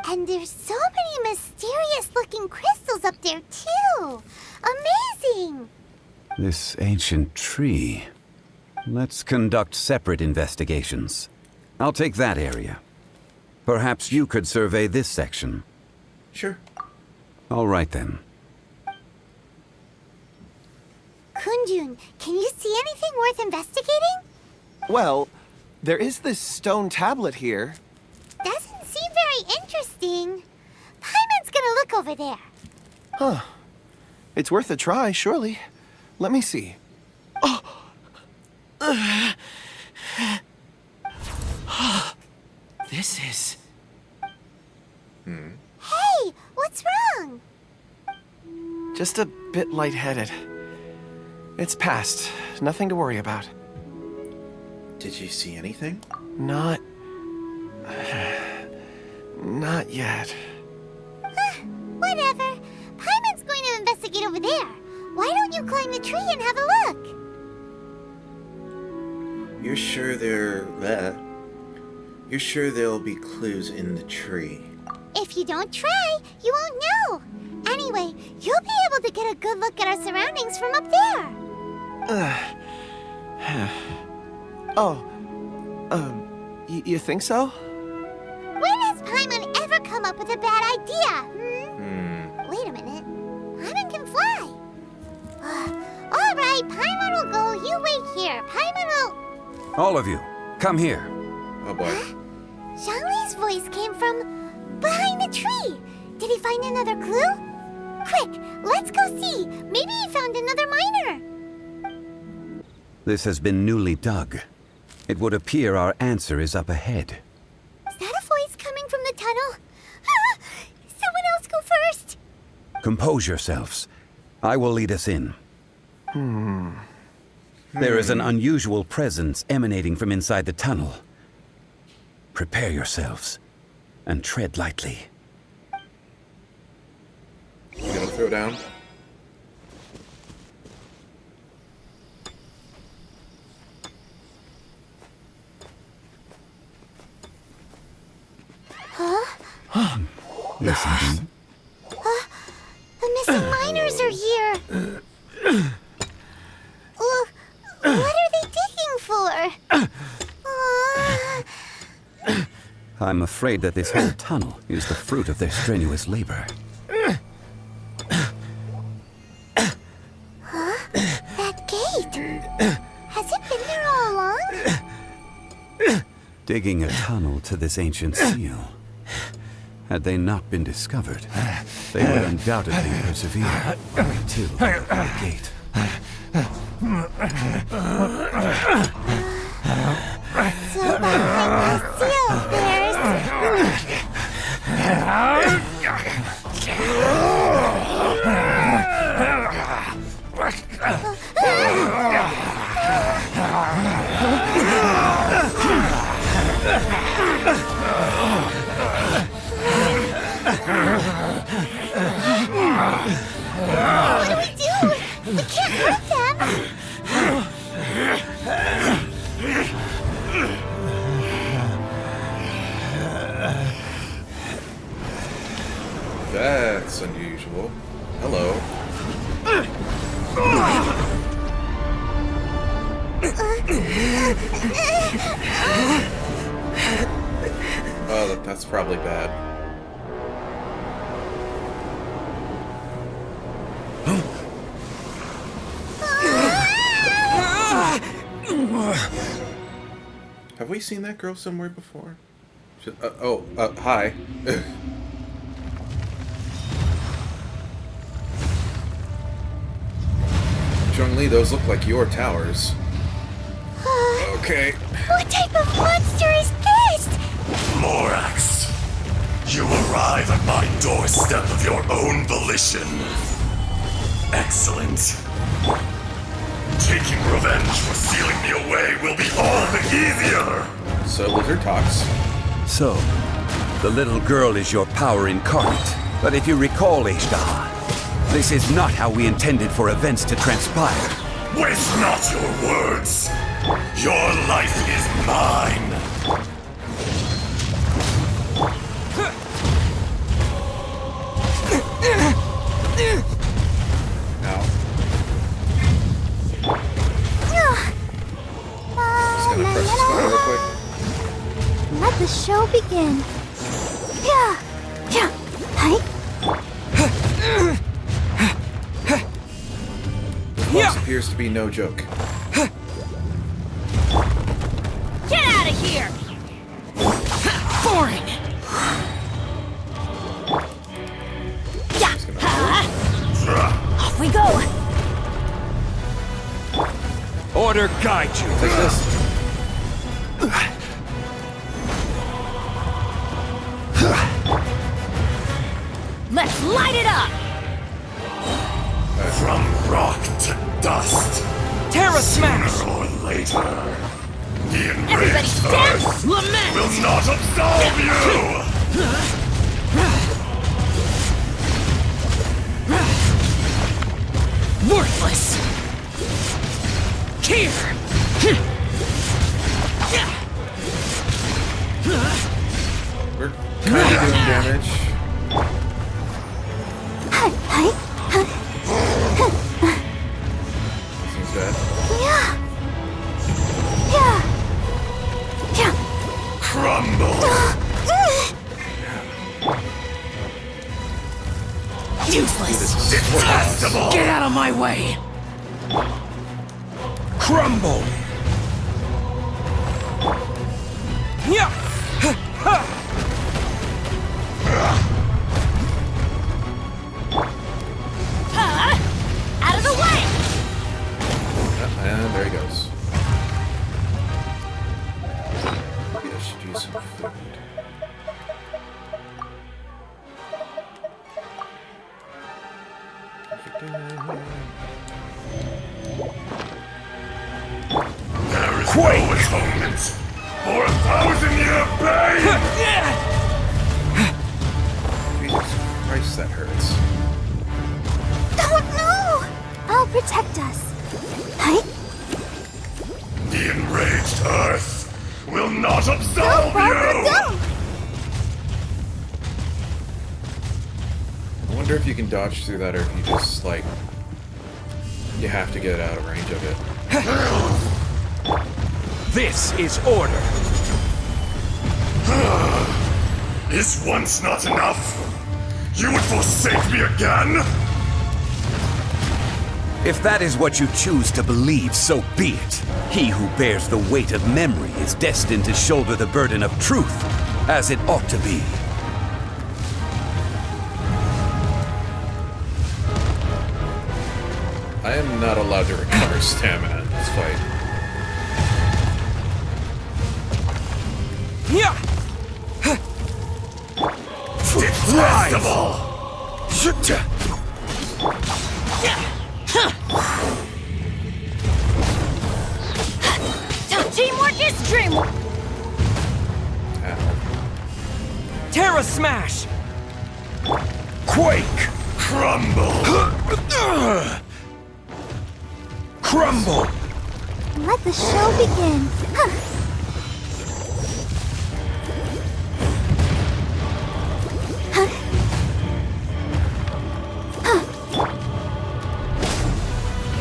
Speaker 2: And there's so many mysterious-looking crystals up there, too. Amazing!
Speaker 5: This ancient tree. Let's conduct separate investigations. I'll take that area. Perhaps you could survey this section.
Speaker 1: Sure.
Speaker 5: All right then.
Speaker 2: Kunjun, can you see anything worth investigating?
Speaker 6: Well, there is this stone tablet here.
Speaker 2: Doesn't seem very interesting. Paimon's gonna look over there.
Speaker 6: Huh. It's worth a try, surely. Let me see. This is...
Speaker 2: Hey, what's wrong?
Speaker 6: just a bit lightheaded. It's past. Nothing to worry about.
Speaker 1: Did you see anything?
Speaker 6: Not yet.
Speaker 2: Whatever. Paimon's going to investigate over there. Why don't you climb the tree and have a look?
Speaker 1: You're sure there'll be clues in the tree?
Speaker 2: If you don't try, you won't know. Anyway, you'll be able to get a good look at our surroundings from up there.
Speaker 6: You think so?
Speaker 2: When has Paimon ever come up with a bad idea? Wait a minute. Paimon can fly. All right, Paimon will go. You wait here. Paimon will...
Speaker 5: All of you, come here.
Speaker 1: Oh boy.
Speaker 2: Zhongli's voice came from behind the tree. Did he find another clue? Quick, let's go see. Maybe he found another miner.
Speaker 5: This has been newly dug. It would appear our answer is up ahead.
Speaker 2: Is that a voice coming from the tunnel? Someone else go first.
Speaker 5: Compose yourselves. I will lead us in. There is an unusual presence emanating from inside the tunnel. Prepare yourselves and tread lightly.
Speaker 1: You gonna throw down?
Speaker 5: Listen.
Speaker 2: The missing miners are here. What are they digging for?
Speaker 5: I'm afraid that this whole tunnel is the fruit of their strenuous labor.
Speaker 2: That gate. Has it been there all along?
Speaker 5: Digging a tunnel to this ancient seal. Had they not been discovered, they would undoubtedly persevere to the gate.
Speaker 2: So behind the seal, there's... What do we do? We can't hurt them.
Speaker 1: That's unusual. Hello. Oh, that's probably bad. Have we seen that girl somewhere before? Hi. Zhongli, those look like your towers. Okay.
Speaker 2: What type of monster is this?
Speaker 12: Morax, you arrive at my doorstep of your own volition. Excellent. Taking revenge for sealing me away will be all the easier.
Speaker 1: So Lizard talks.
Speaker 5: So, the little girl is your power incarnate. But if you recall, Ishtar, this is not how we intended for events to transpire.
Speaker 12: Waste not your words. Your life is mine.
Speaker 1: Now.
Speaker 2: Uh,
Speaker 1: Just gonna press the spot real quick.
Speaker 2: Let the show begin. Yeah. Yeah. Hi.
Speaker 1: This boss appears to be no joke.
Speaker 9: Get out of here! Boring!
Speaker 2: Yeah.
Speaker 1: Just gonna
Speaker 3: Off we go!
Speaker 12: Order guide you.
Speaker 1: take this.
Speaker 9: Let's light it up!
Speaker 12: From rock to dust.
Speaker 9: Terra Smash!
Speaker 12: Sooner or later, the
Speaker 9: Everybody
Speaker 12: enraged
Speaker 9: stand!
Speaker 12: earth
Speaker 9: Lament!
Speaker 12: will not absolve you!
Speaker 9: Worthless! Here!
Speaker 1: We're kind of doing damage.
Speaker 2: Hi.
Speaker 1: Seems bad.
Speaker 2: Yeah. Yeah. Yeah.
Speaker 12: Crumble!
Speaker 9: Useless!
Speaker 12: Detestable!
Speaker 9: Get out of my way!
Speaker 12: Crumble!
Speaker 9: Yeah! Out of the way!
Speaker 1: And there he goes. Maybe I should use some food.
Speaker 12: There is no atonement for 1,000-year pain!
Speaker 1: Jesus Christ, that hurts.
Speaker 2: Don't know. I'll protect us. Hi.
Speaker 12: The enraged earth will not absolve
Speaker 2: Go, Barbara,
Speaker 12: you!
Speaker 2: go.
Speaker 1: I wonder if you can dodge through that or if you just, like, you have to get out of range of it.
Speaker 12: This is order. Is once not enough? You would forsake me again?
Speaker 5: If that is what you choose to believe, so be it. He who bears the weight of memory is destined to shoulder the burden of truth, as it ought to be.
Speaker 1: I am not allowed to recover stamina in this fight.
Speaker 12: Detestable!
Speaker 9: Teamwork is dreamwork!
Speaker 1: Ow.
Speaker 9: Terra Smash!
Speaker 12: Quake! Crumble! Crumble!
Speaker 2: Let the show begin. Huh.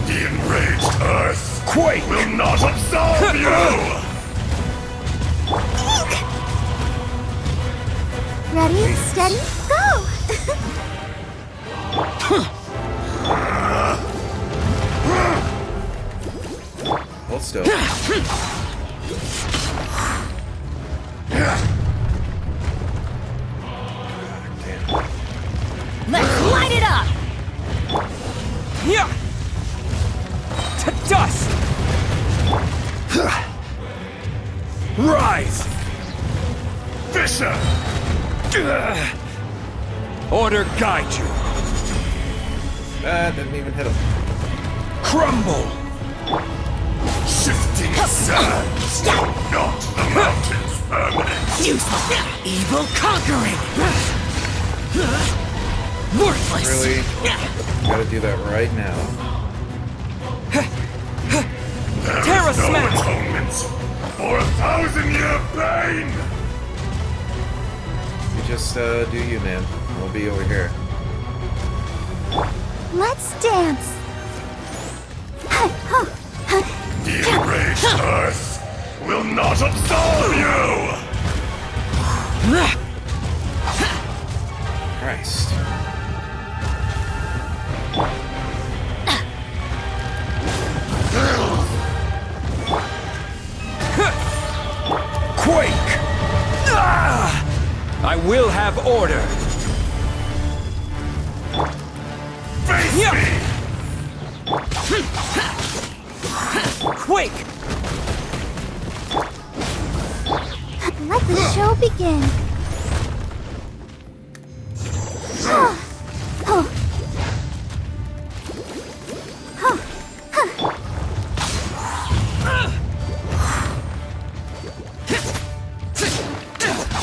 Speaker 12: The enraged earth Quake will not absolve you!
Speaker 2: Ready, steady, go!
Speaker 1: Hold still.
Speaker 13: Rise!
Speaker 12: Fisher!
Speaker 13: Order guide you.
Speaker 1: That didn't even hit him.
Speaker 13: Crumble!
Speaker 12: Shifting sands! Not the mountains permanent!
Speaker 9: Useless! Evil conquering! Worthless!
Speaker 1: Really? Gotta do that right now.
Speaker 12: There
Speaker 9: Terra
Speaker 12: is no
Speaker 9: Smash!
Speaker 12: atonement for 1,000-year pain!
Speaker 1: You just do you, man. We'll be over here.
Speaker 2: Let's dance.
Speaker 12: The enraged earth will not absolve you!
Speaker 1: Christ.
Speaker 13: Quake! I will have order.
Speaker 12: Face me!
Speaker 9: Quake!
Speaker 2: Let the show begin.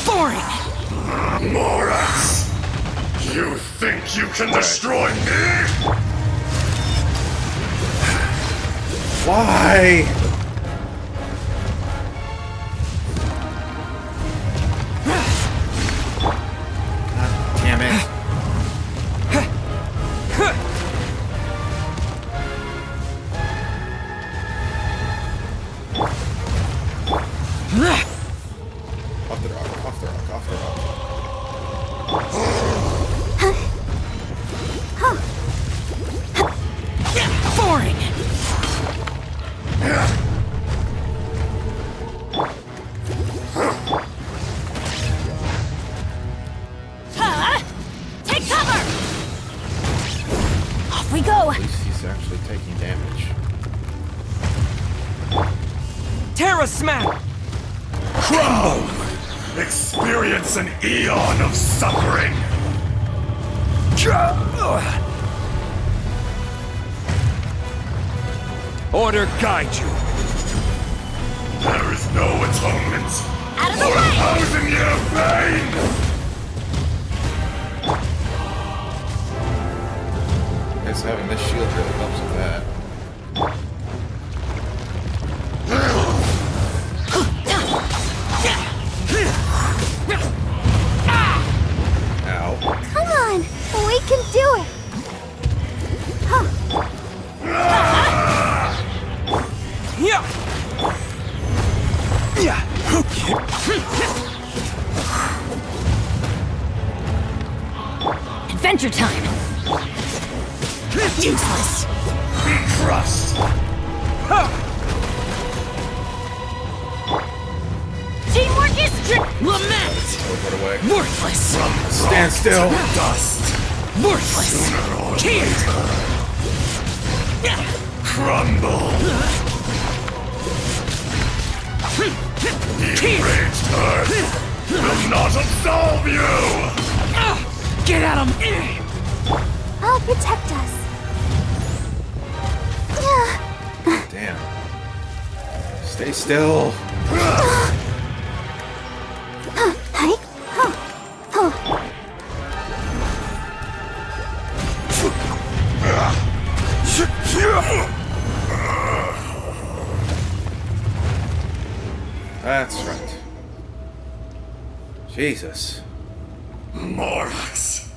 Speaker 9: Boring!
Speaker 12: Morax! You think you can destroy me?
Speaker 1: Why? God damn it. Off the rock, off the rock, off the rock.
Speaker 9: Boring!
Speaker 3: Take cover! Off we go!
Speaker 1: At least he's actually taking damage.
Speaker 9: Terra Smash!
Speaker 12: Crumble! Experience an eon of suffering!
Speaker 13: Order guide you.
Speaker 12: There is no atonement
Speaker 3: Out of the
Speaker 12: for
Speaker 3: way!
Speaker 12: 1,000-year pain!
Speaker 1: I guess having this shield really helps with that. Ow.
Speaker 2: Come on, we can do it.
Speaker 3: Adventure time! Useless!
Speaker 12: Be crushed!
Speaker 3: Teamwork is lament!
Speaker 1: Teleport away.
Speaker 9: Worthless!
Speaker 1: Stand still!
Speaker 12: Dust!
Speaker 9: Worthless!
Speaker 12: Sooner or
Speaker 9: Can't!
Speaker 12: later, crumble! The enraged earth will not absolve you!
Speaker 9: Get at him!
Speaker 2: I'll protect us.
Speaker 1: Damn. Stay still. That's right. Jesus.
Speaker 12: Morax,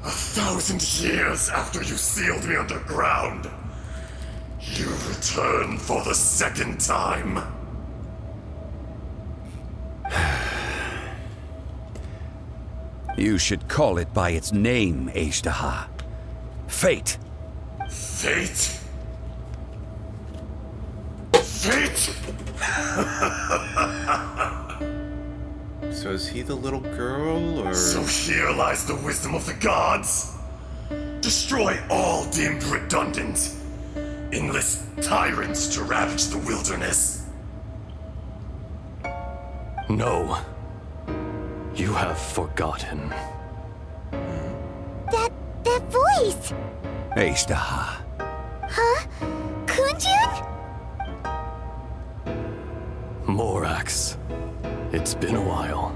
Speaker 12: 1,000 years after you sealed me underground, you return for the second time.
Speaker 5: You should call it by its name, Ajdaha. Fate.
Speaker 12: Fate? Fate?
Speaker 1: So is he the little girl, or...?
Speaker 12: So here lies the wisdom of the gods. Destroy all deemed redundant. Enlist tyrants to ravage the wilderness. No. You have forgotten.
Speaker 2: That voice!
Speaker 5: Ashtaha.
Speaker 2: Huh? Kunjun?
Speaker 12: Morax. It's been a while.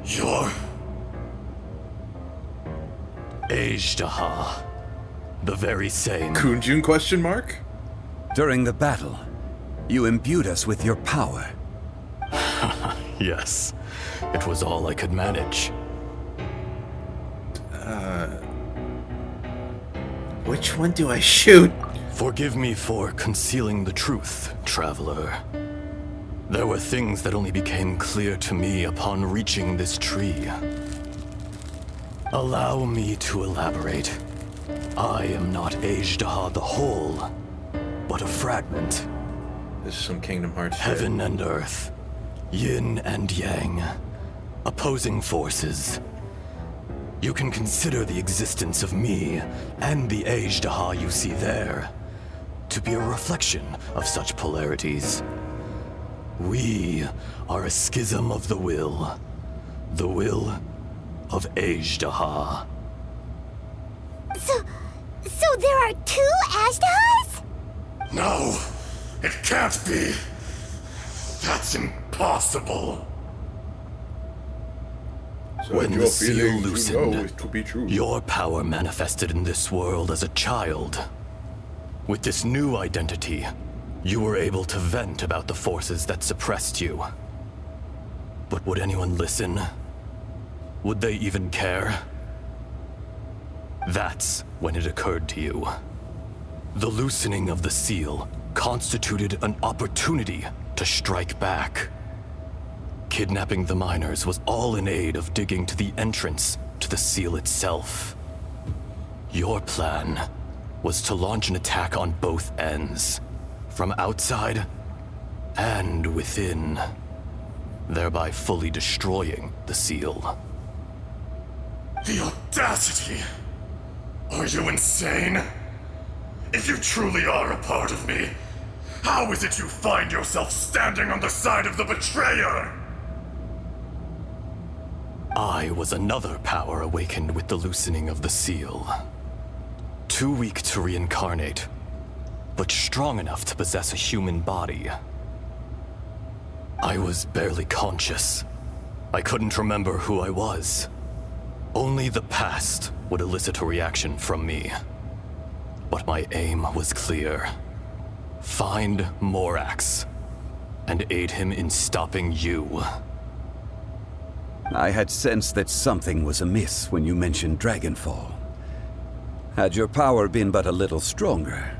Speaker 12: You're... Ashtaha. The very same.
Speaker 1: Kunjun question mark?
Speaker 5: During the battle, you imbued us with your power.
Speaker 12: Yes. It was all I could manage.
Speaker 1: Which one do I shoot?
Speaker 12: Forgive me for concealing the truth, traveler. There were things that only became clear to me upon reaching this tree. Allow me to elaborate. I am not Ashtaha the whole, but a fragment.
Speaker 1: This is some Kingdom Hearts shit.
Speaker 12: Heaven and earth, yin and yang, opposing forces. You can consider the existence of me and the Ashtaha you see there to be a reflection of such polarities. We are a schism of the will of Ashtaha.
Speaker 2: So there are two Ashtahas?
Speaker 12: No, it can't be. That's impossible. When the seal loosened, your power manifested in this world as a child. With this new identity, you were able to vent about the forces that suppressed you. But would anyone listen? Would they even care? That's when it occurred to you. The loosening of the seal constituted an opportunity to strike back. Kidnapping the miners was all in aid of digging to the entrance to the seal itself. Your plan was to launch an attack on both ends, from outside and within, thereby fully destroying the seal. The audacity! Are you insane? If you truly are a part of me, how is it you find yourself standing on the side of the betrayer? I was another power awakened with the loosening of the seal. Too weak to reincarnate, but strong enough to possess a human body. I was barely conscious. I couldn't remember who I was. Only the past would elicit a reaction from me. But my aim was clear. Find Morax and aid him in stopping you.
Speaker 5: I had sensed that something was amiss when you mentioned Dragonfall. Had your power been but a little stronger,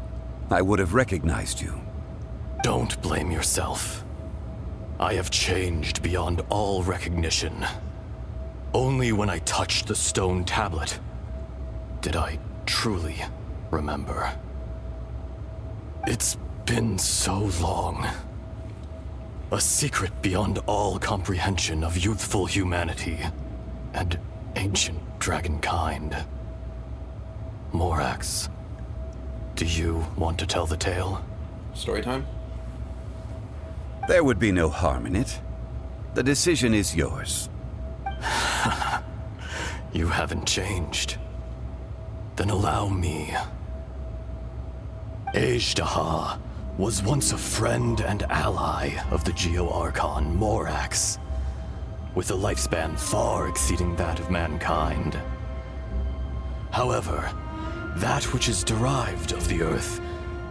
Speaker 5: I would have recognized you.
Speaker 12: Don't blame yourself. I have changed beyond all recognition. Only when I touched the stone tablet did I truly remember. It's been so long. A secret beyond all comprehension of youthful humanity and ancient dragonkind. Morax, do you want to tell the tale?
Speaker 1: Story time?
Speaker 5: There would be no harm in it. The decision is yours.
Speaker 12: You haven't changed. Then allow me. Ashtaha was once a friend and ally of the Geo-Archon Morax, with a lifespan far exceeding that of mankind. However, that which is derived of the Earth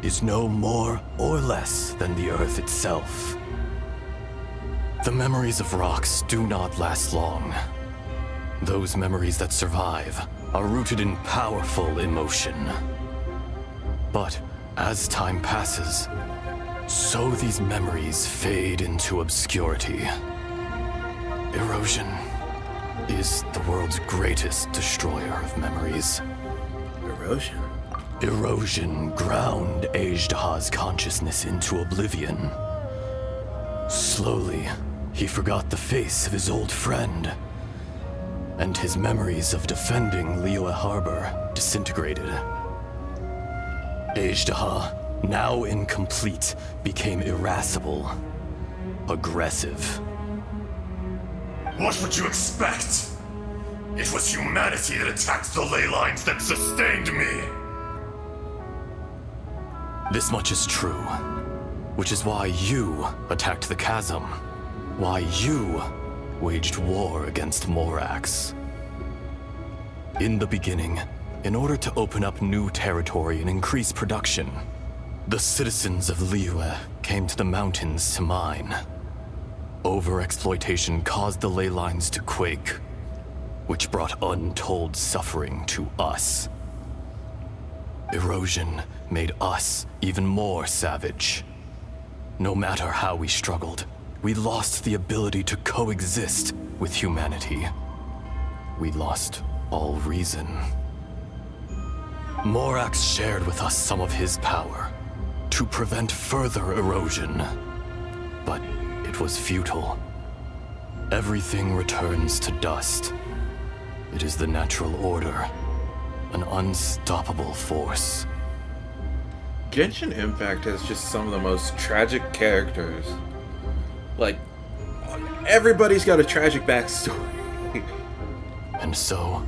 Speaker 12: is no more or less than the Earth itself. The memories of rocks do not last long. Those memories that survive are rooted in powerful emotion. But as time passes, so these memories fade into obscurity. Erosion is the world's greatest destroyer of memories.
Speaker 1: Erosion?
Speaker 12: Erosion ground Ashtaha's consciousness into oblivion. Slowly, he forgot the face of his old friend, and his memories of defending Liyue Harbor disintegrated. Ashtaha now incomplete, became irascible, aggressive.
Speaker 14: What would you expect? It was humanity that attacked the ley lines that sustained me.
Speaker 12: This much is true, which is why you attacked the chasm, why you waged war against Morax. In the beginning, in order to open up new territory and increase production, the citizens of Liyue came to the mountains to mine. Overexploitation caused the ley lines to quake, which brought untold suffering to us. Erosion made us even more savage. No matter how we struggled, we lost the ability to coexist with humanity. We lost all reason. Morax shared with us some of his power to prevent further erosion, but it was futile. Everything returns to dust. It is the natural order, an unstoppable force.
Speaker 1: Genshin Impact has just some of the most tragic characters. Like, everybody's got a tragic backstory.
Speaker 12: And so,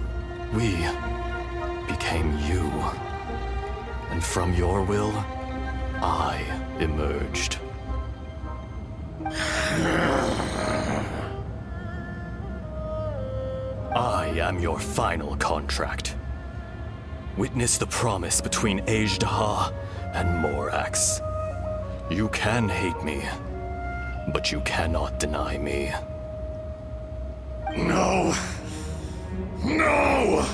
Speaker 12: we became you. And from your will, I emerged. I am your final contract. Witness the promise between Azhdaha and Morax. You can hate me, but you cannot deny me.
Speaker 14: No! No!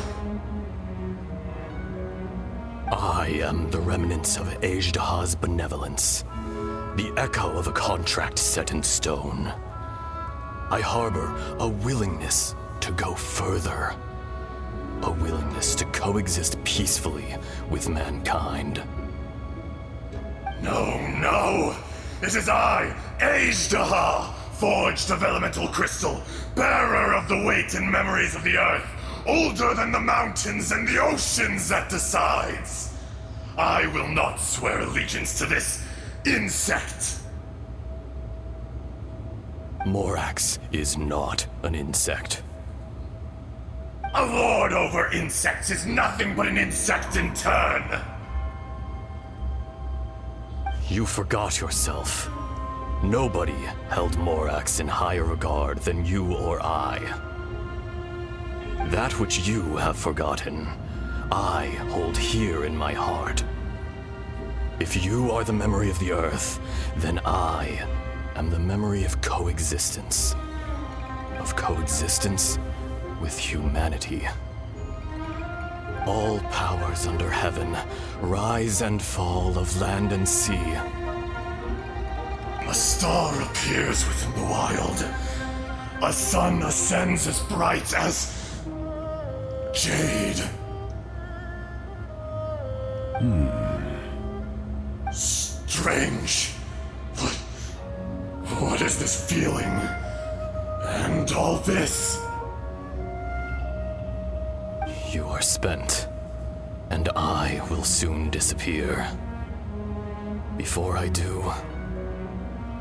Speaker 12: I am the remnants of Azhdaha's benevolence, the echo of a contract set in stone. I harbor a willingness to go further, a willingness to coexist peacefully with mankind.
Speaker 14: No, no! It is I, Azhdaha, forged of elemental crystal, bearer of the weight and memories of the earth, older than the mountains and the oceans at the sides. I will not swear allegiance to this insect.
Speaker 12: Morax is not an insect.
Speaker 14: A lord over insects is nothing but an insect in turn.
Speaker 12: You forgot yourself. Nobody held Morax in higher regard than you or I. That which you have forgotten, I hold here in my heart. If you are the memory of the Earth, then I am the memory of coexistence. Of coexistence with humanity. All powers under heaven, rise and fall of land and sea.
Speaker 14: A star appears within the wild. A sun ascends as bright as jade. Strange. What is this feeling? And all this?
Speaker 12: You are spent, and I will soon disappear. Before I do,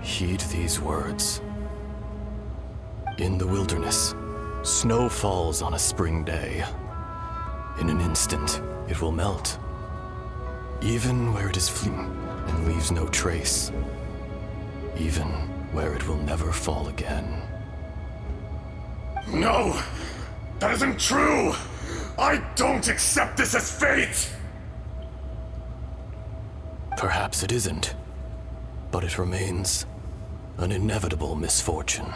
Speaker 12: heed these words. In the wilderness, snow falls on a spring day. In an instant, it will melt. Even where it is fleeting and leaves no trace. Even where it will never fall again.
Speaker 14: No! That isn't true! I don't accept this as fate!
Speaker 12: Perhaps it isn't, but it remains an inevitable misfortune.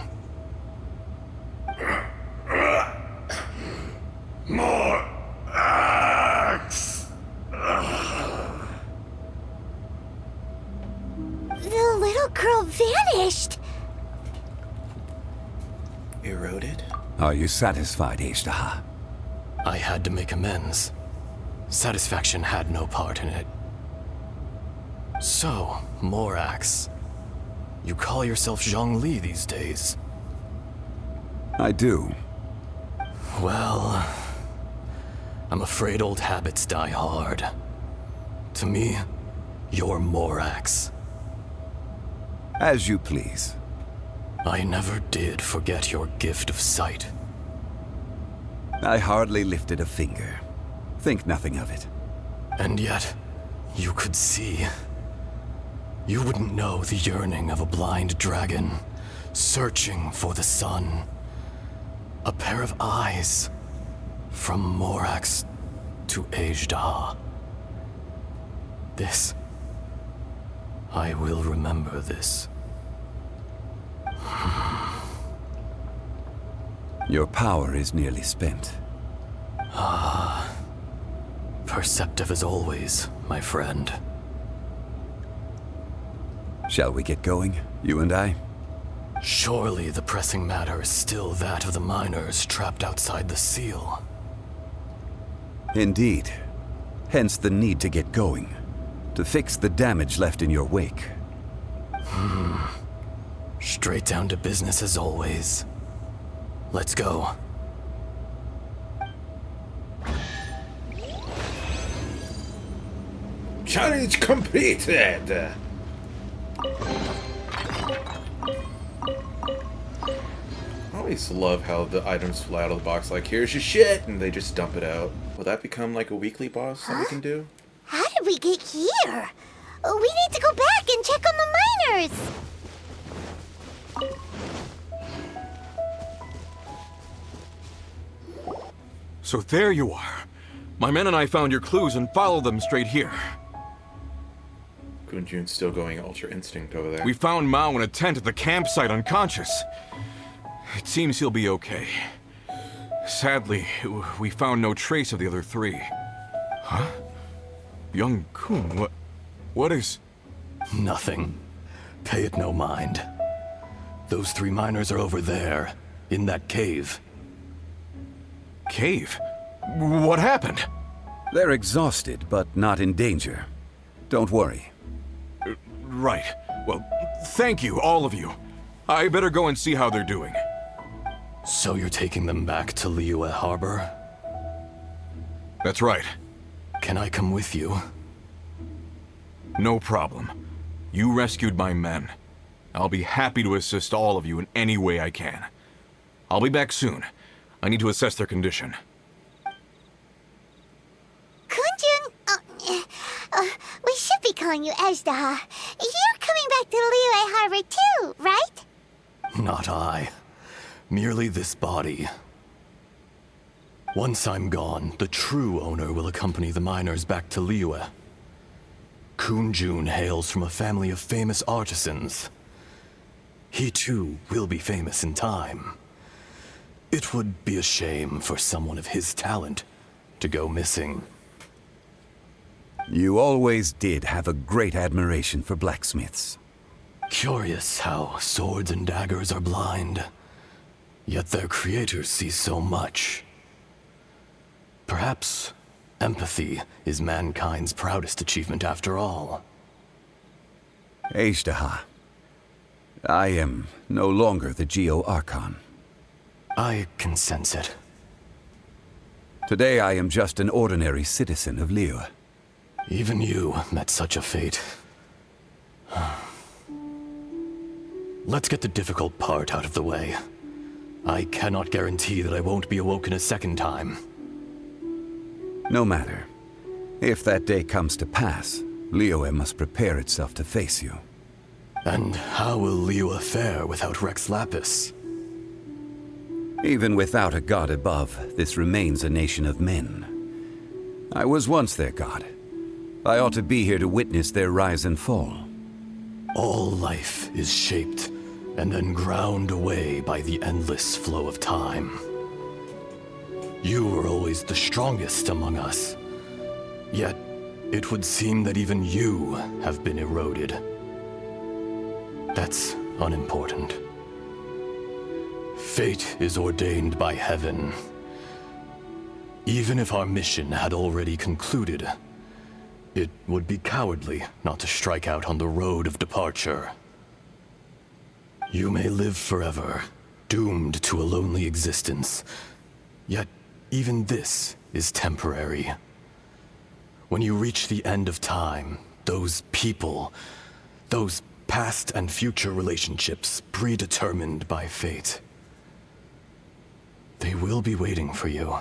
Speaker 14: More axe!
Speaker 2: The little girl vanished!
Speaker 1: Eroded?
Speaker 5: Are you satisfied, Azhdaha?
Speaker 12: I had to make amends. Satisfaction had no part in it. So, Morax, you call yourself Zhongli these days?
Speaker 5: I do.
Speaker 12: Well, I'm afraid old habits die hard. To me, your Morax.
Speaker 5: As you please.
Speaker 12: I never did forget your gift of sight.
Speaker 5: I hardly lifted a finger. Think nothing of it.
Speaker 12: And yet, you could see. You wouldn't know the yearning of a blind dragon, searching for the sun. A pair of eyes, from Morax to Ejdah. This. I will remember this.
Speaker 5: Your power is nearly spent.
Speaker 12: Perceptive as always, my friend.
Speaker 5: Shall we get going, you and I?
Speaker 12: Surely the pressing matter is still that of the miners trapped outside the seal.
Speaker 5: Indeed. Hence the need to get going. To fix the damage left in your wake.
Speaker 12: Straight down to business as always. Let's go.
Speaker 1: Challenge completed! I always love how the items fly out of the box like, here's your shit, and they just dump it out. Will that become like a weekly boss that we can do?
Speaker 2: How did we get here? We need to go back and check on the miners!
Speaker 4: So there you are. My men and I found your clues and followed them straight here.
Speaker 1: Kunjun's still going Ultra Instinct over there.
Speaker 4: We found Mao in a tent at the campsite unconscious. It seems he'll be okay. Sadly, we found no trace of the other three. Huh? Young Kun, what is...
Speaker 12: Nothing. Pay it no mind. Those three miners are over there, in that cave.
Speaker 4: Cave? What happened?
Speaker 5: They're exhausted, but not in danger. Don't worry.
Speaker 4: Right. Well, thank you, all of you. I better go and see how they're doing.
Speaker 12: So you're taking them back to Liyue Harbor?
Speaker 4: That's right.
Speaker 12: Can I come with you?
Speaker 4: No problem. You rescued my men. I'll be happy to assist all of you in any way I can. I'll be back soon. I need to assess their condition.
Speaker 2: Kunjun, we should be calling you Ejdah. You're coming back to Liyue Harbor too, right?
Speaker 12: Not I. Merely this body. Once I'm gone, the true owner will accompany the miners back to Liyue. Kunjun hails from a family of famous artisans. He too will be famous in time. It would be a shame for someone of his talent to go missing.
Speaker 5: You always did have a great admiration for blacksmiths.
Speaker 12: Curious how swords and daggers are blind, yet their creators see so much. Perhaps empathy is mankind's proudest achievement after all.
Speaker 5: Ejdah, I am no longer the Geo-Archon.
Speaker 12: I can sense it.
Speaker 5: Today I am just an ordinary citizen of Liyue.
Speaker 12: Even you met such a fate. Let's get the difficult part out of the way. I cannot guarantee that I won't be awoken a second time.
Speaker 5: No matter. If that day comes to pass, Liyue must prepare itself to face you.
Speaker 12: And how will Liyue fare without Rex Lapis?
Speaker 5: Even without a god above, this remains a nation of men. I was once their god. I ought to be here to witness their rise and fall.
Speaker 12: All life is shaped and then ground away by the endless flow of time. You were always the strongest among us. Yet, it would seem that even you have been eroded. That's unimportant. Fate is ordained by heaven. Even if our mission had already concluded, it would be cowardly not to strike out on the road of departure. You may live forever, doomed to a lonely existence. Yet, even this is temporary. When you reach the end of time, Those people, those past and future relationships predetermined by fate. They will be waiting for you.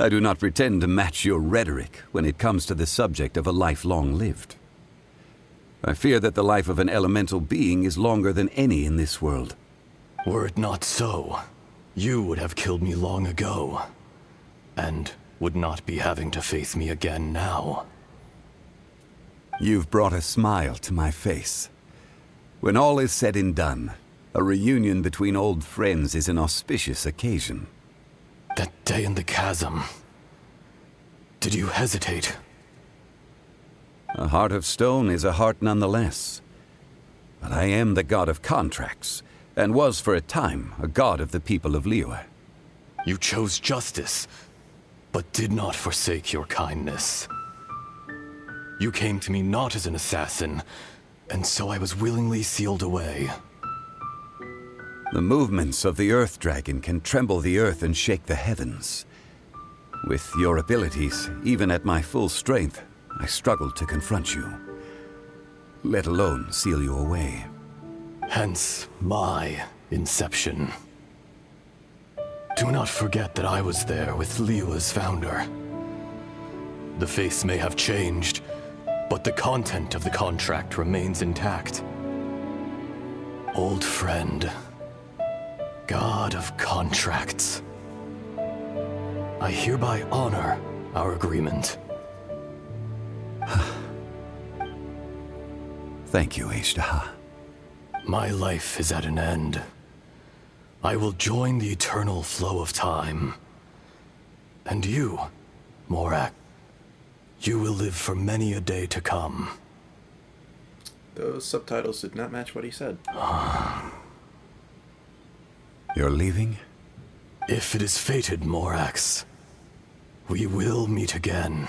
Speaker 5: I do not pretend to match your rhetoric when it comes to the subject of a life long lived. I fear that the life of an elemental being is longer than any in this world.
Speaker 12: Were it not so, you would have killed me long ago, and would not be having to face me again now.
Speaker 5: You've brought a smile to my face. When all is said and done, a reunion between old friends is an auspicious occasion.
Speaker 12: That day in the chasm. Did you hesitate?
Speaker 5: A heart of stone is a heart nonetheless. But I am the god of contracts, and was for a time a god of the people of Liyue.
Speaker 12: You chose justice, but did not forsake your kindness. You came to me not as an assassin, and so I was willingly sealed away.
Speaker 5: The movements of the Earth Dragon can tremble the earth and shake the heavens. With your abilities, even at my full strength, I struggled to confront you, let alone seal you away.
Speaker 12: Hence my inception. Do not forget that I was there with Liyue's founder. The face may have changed, but the content of the contract remains intact. Old friend, god of contracts, I hereby honor our agreement.
Speaker 5: Thank you, Ishtaha.
Speaker 12: My life is at an end. I will join the eternal flow of time. And you, Morak, you will live for many a day to come.
Speaker 1: Those subtitles did not match what he said.
Speaker 5: You're leaving?
Speaker 12: If it is fated, Morax, we will meet again.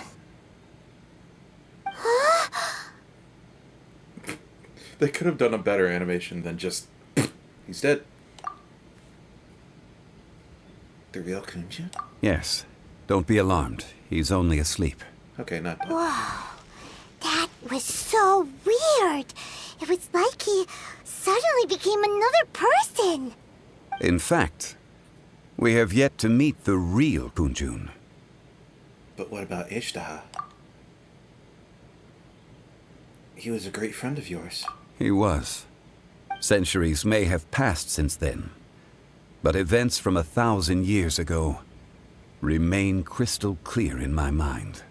Speaker 1: They could have done a better animation than just... He's dead. The real Kunja?
Speaker 5: Yes. Don't be alarmed. He's only asleep.
Speaker 1: Okay, not dead.
Speaker 2: Whoa. That was so weird. It was like he suddenly became another person.
Speaker 5: In fact, we have yet to meet the real Kunjun.
Speaker 1: But what about Ishtaha? He was a great friend of yours.
Speaker 5: He was. Centuries may have passed since then, but events from 1,000 years ago remain crystal clear in my mind.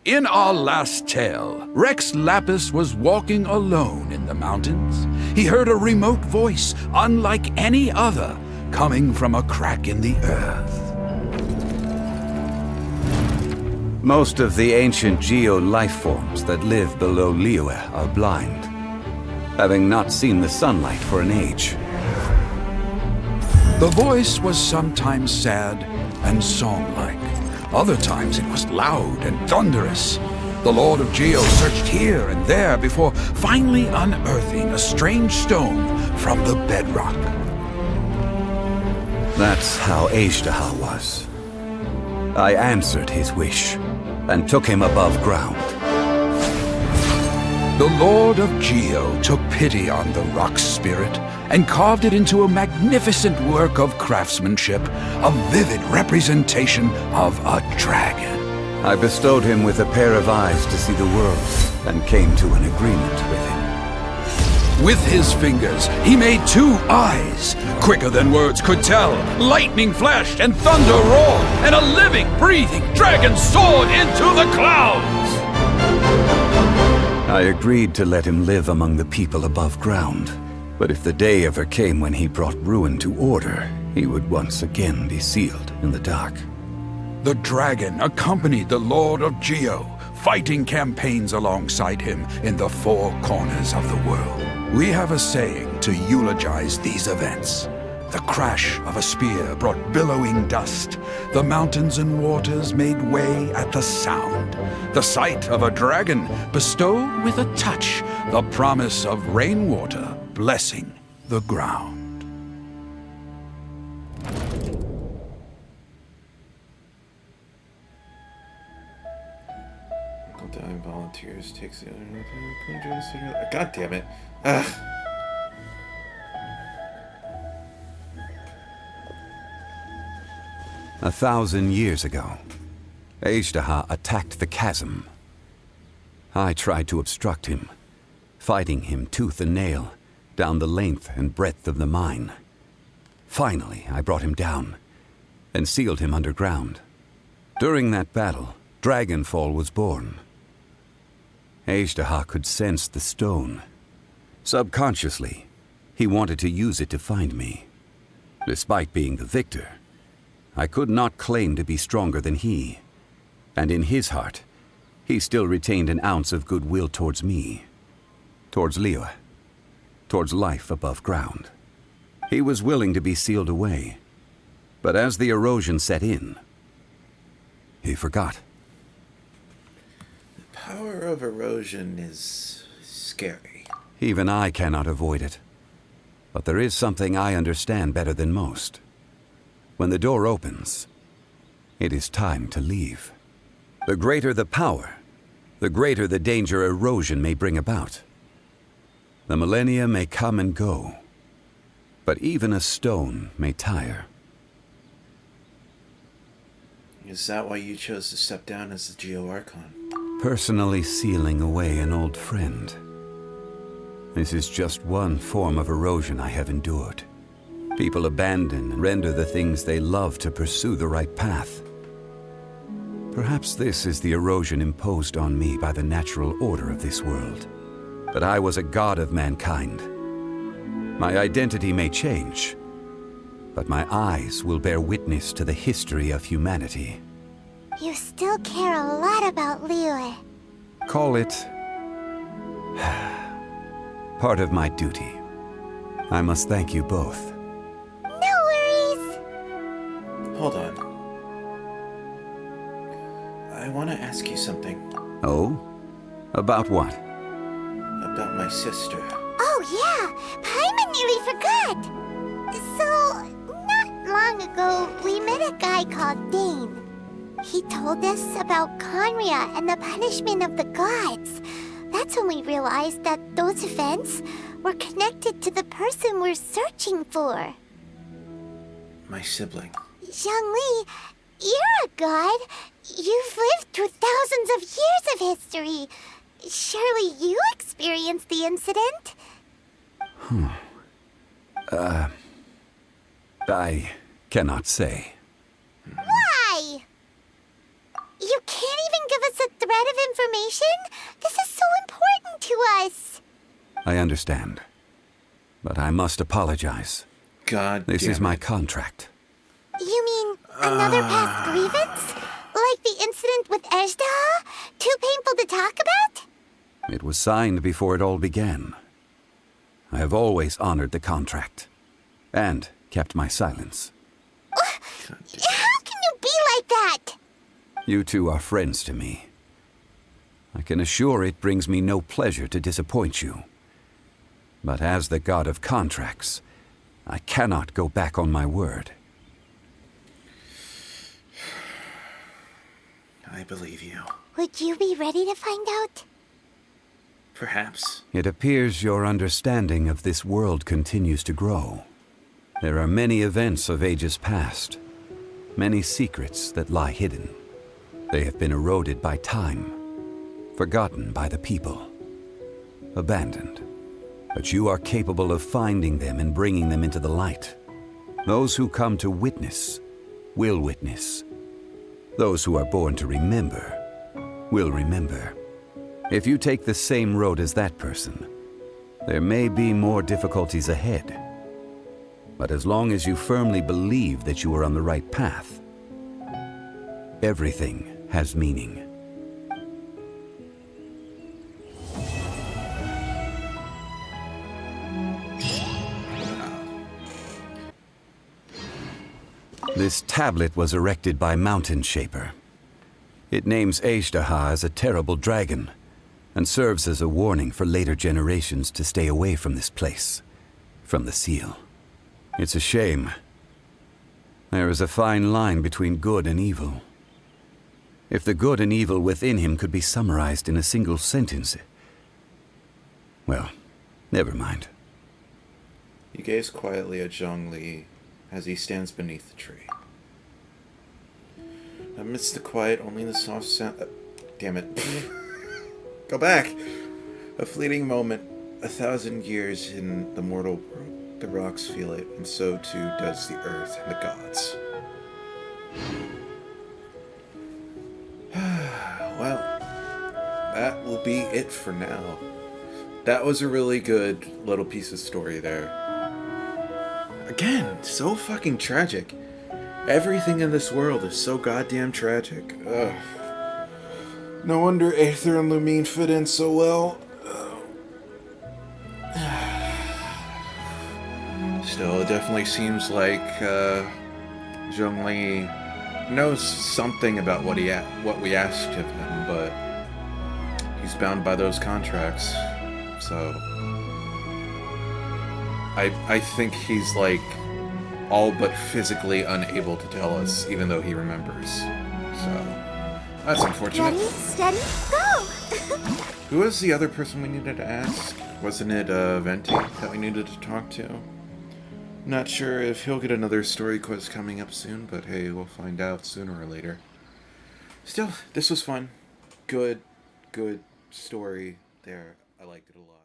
Speaker 13: In our last tale, Rex Lapis was walking alone in the mountains. He heard a remote voice, unlike any other, coming from a crack in the earth.
Speaker 5: Most of the ancient geo-life forms that live below Liyue are blind, having not seen the sunlight for an age.
Speaker 13: The voice was sometimes sad and song-like. Other times it was loud and thunderous. The Lord of Geo searched here and there before finally unearthing a strange stone from the bedrock.
Speaker 5: That's how Ishtaha was. I answered his wish and took him above ground.
Speaker 13: The Lord of Geo took pity on the rock spirit and carved it into a magnificent work of craftsmanship, a vivid representation of a dragon.
Speaker 5: I bestowed him with a pair of eyes to see the world and came to an agreement with him.
Speaker 13: With his fingers, he made 2 eyes. Quicker than words could tell, lightning flashed and thunder roared, and a living, breathing dragon soared into the clouds!
Speaker 5: I agreed to let him live among the people above ground. But if the day ever came when he brought ruin to order, he would once again be sealed in the dark.
Speaker 13: The dragon accompanied the Lord of Geo, fighting campaigns alongside him in the 4 corners of the world. We have a saying to eulogize these events. The crash of a spear brought billowing dust. The mountains and waters made way at the sound. The sight of a dragon bestowed with a touch the promise of rainwater blessing the ground.
Speaker 1: volunteers. Takes the other. God damn it. Ugh.
Speaker 5: A 1,000 years ago, Ajdaha attacked the chasm. I tried to obstruct him, fighting him tooth and nail down the length and breadth of the mine. Finally, I brought him down and sealed him underground. During that battle, Dragonfall was born. Ajdaha could sense the stone. Subconsciously, he wanted to use it to find me. Despite being the victor, I could not claim to be stronger than he, and in his heart, he still retained an ounce of goodwill towards me, towards Liyue, towards life above ground. He was willing to be sealed away, but as the erosion set in, he forgot.
Speaker 1: The power of erosion is scary.
Speaker 5: Even I cannot avoid it, but there is something I understand better than most. When the door opens, it is time to leave. The greater the power, the greater the danger erosion may bring about. The millennia may come and go, but even a stone may tire.
Speaker 1: Is that why you chose to step down as the Geo Archon?
Speaker 5: Personally sealing away an old friend. This is just one form of erosion I have endured. People abandon and render the things they love to pursue the right path. Perhaps this is the erosion imposed on me by the natural order of this world. But I was a god of mankind. My identity may change, but my eyes will bear witness to the history of humanity.
Speaker 2: You still care a lot about Liyue.
Speaker 5: Call it part of my duty. I must thank you both.
Speaker 2: No worries.
Speaker 1: Hold on. I want to ask you something.
Speaker 5: Oh? About what?
Speaker 1: About my sister.
Speaker 2: Oh yeah, Paimon nearly forgot. So, not long ago, we met a guy called Dane. He told us about Conria and the punishment of the gods. That's when we realized that those events were connected to the person we're searching for.
Speaker 1: My sibling.
Speaker 2: Zhongli, you're a god. You've lived through thousands of years of history. Surely you experienced the incident?
Speaker 5: I cannot say.
Speaker 2: Why? You can't even give us a thread of information? This is so important to us.
Speaker 5: I understand. But I must apologize.
Speaker 1: God
Speaker 5: This
Speaker 1: damn
Speaker 5: is my
Speaker 1: it.
Speaker 5: contract.
Speaker 2: You mean another past grievance? Like the incident with Ajdaha? Too painful to talk about?
Speaker 5: It was signed before it all began. I have always honored the contract. And kept my silence.
Speaker 2: How can you be like that?
Speaker 5: You two are friends to me. I can assure it brings me no pleasure to disappoint you. But as the god of contracts, I cannot go back on my word.
Speaker 1: I believe you.
Speaker 2: Would you be ready to find out?
Speaker 1: Perhaps.
Speaker 5: It appears your understanding of this world continues to grow. There are many events of ages past, many secrets that lie hidden. They have been eroded by time, forgotten by the people, abandoned. But you are capable of finding them and bringing them into the light. Those who come to witness will witness. Those who are born to remember will remember. If you take the same road as that person, there may be more difficulties ahead. But as long as you firmly believe that you are on the right path, everything has meaning. This tablet was erected by Mountain Shaper. It names Ajdaha as a terrible dragon, and serves as a warning for later generations to stay away from this place, from the seal. It's a shame. There is a fine line between good and evil. If the good and evil within him could be summarized in a single sentence. Well, never mind.
Speaker 1: You gaze quietly at Zhongli as he stands beneath the tree. Amidst the quiet, only the soft sound... damn it. Go back! A fleeting moment, 1,000 years in the mortal world. The rocks feel it, and so too does the earth and the gods. Well, that will be it for now. That was a really good little piece of story there. Again, so fucking tragic. Everything in this world is so goddamn tragic. Ugh. No wonder Aether and Lumine fit in so well. Still, it definitely seems like Zhongli knows something about what we asked of him, but he's bound by those contracts. So I think he's like all but physically unable to tell us, even though he remembers. So that's unfortunate.
Speaker 2: Steady, go!
Speaker 1: Who was the other person we needed to ask? Wasn't it Venti that we needed to talk to? Not sure if he'll get another story quest coming up soon, but hey, we'll find out sooner or later. Still, this was fun. Good story there. I liked it a lot.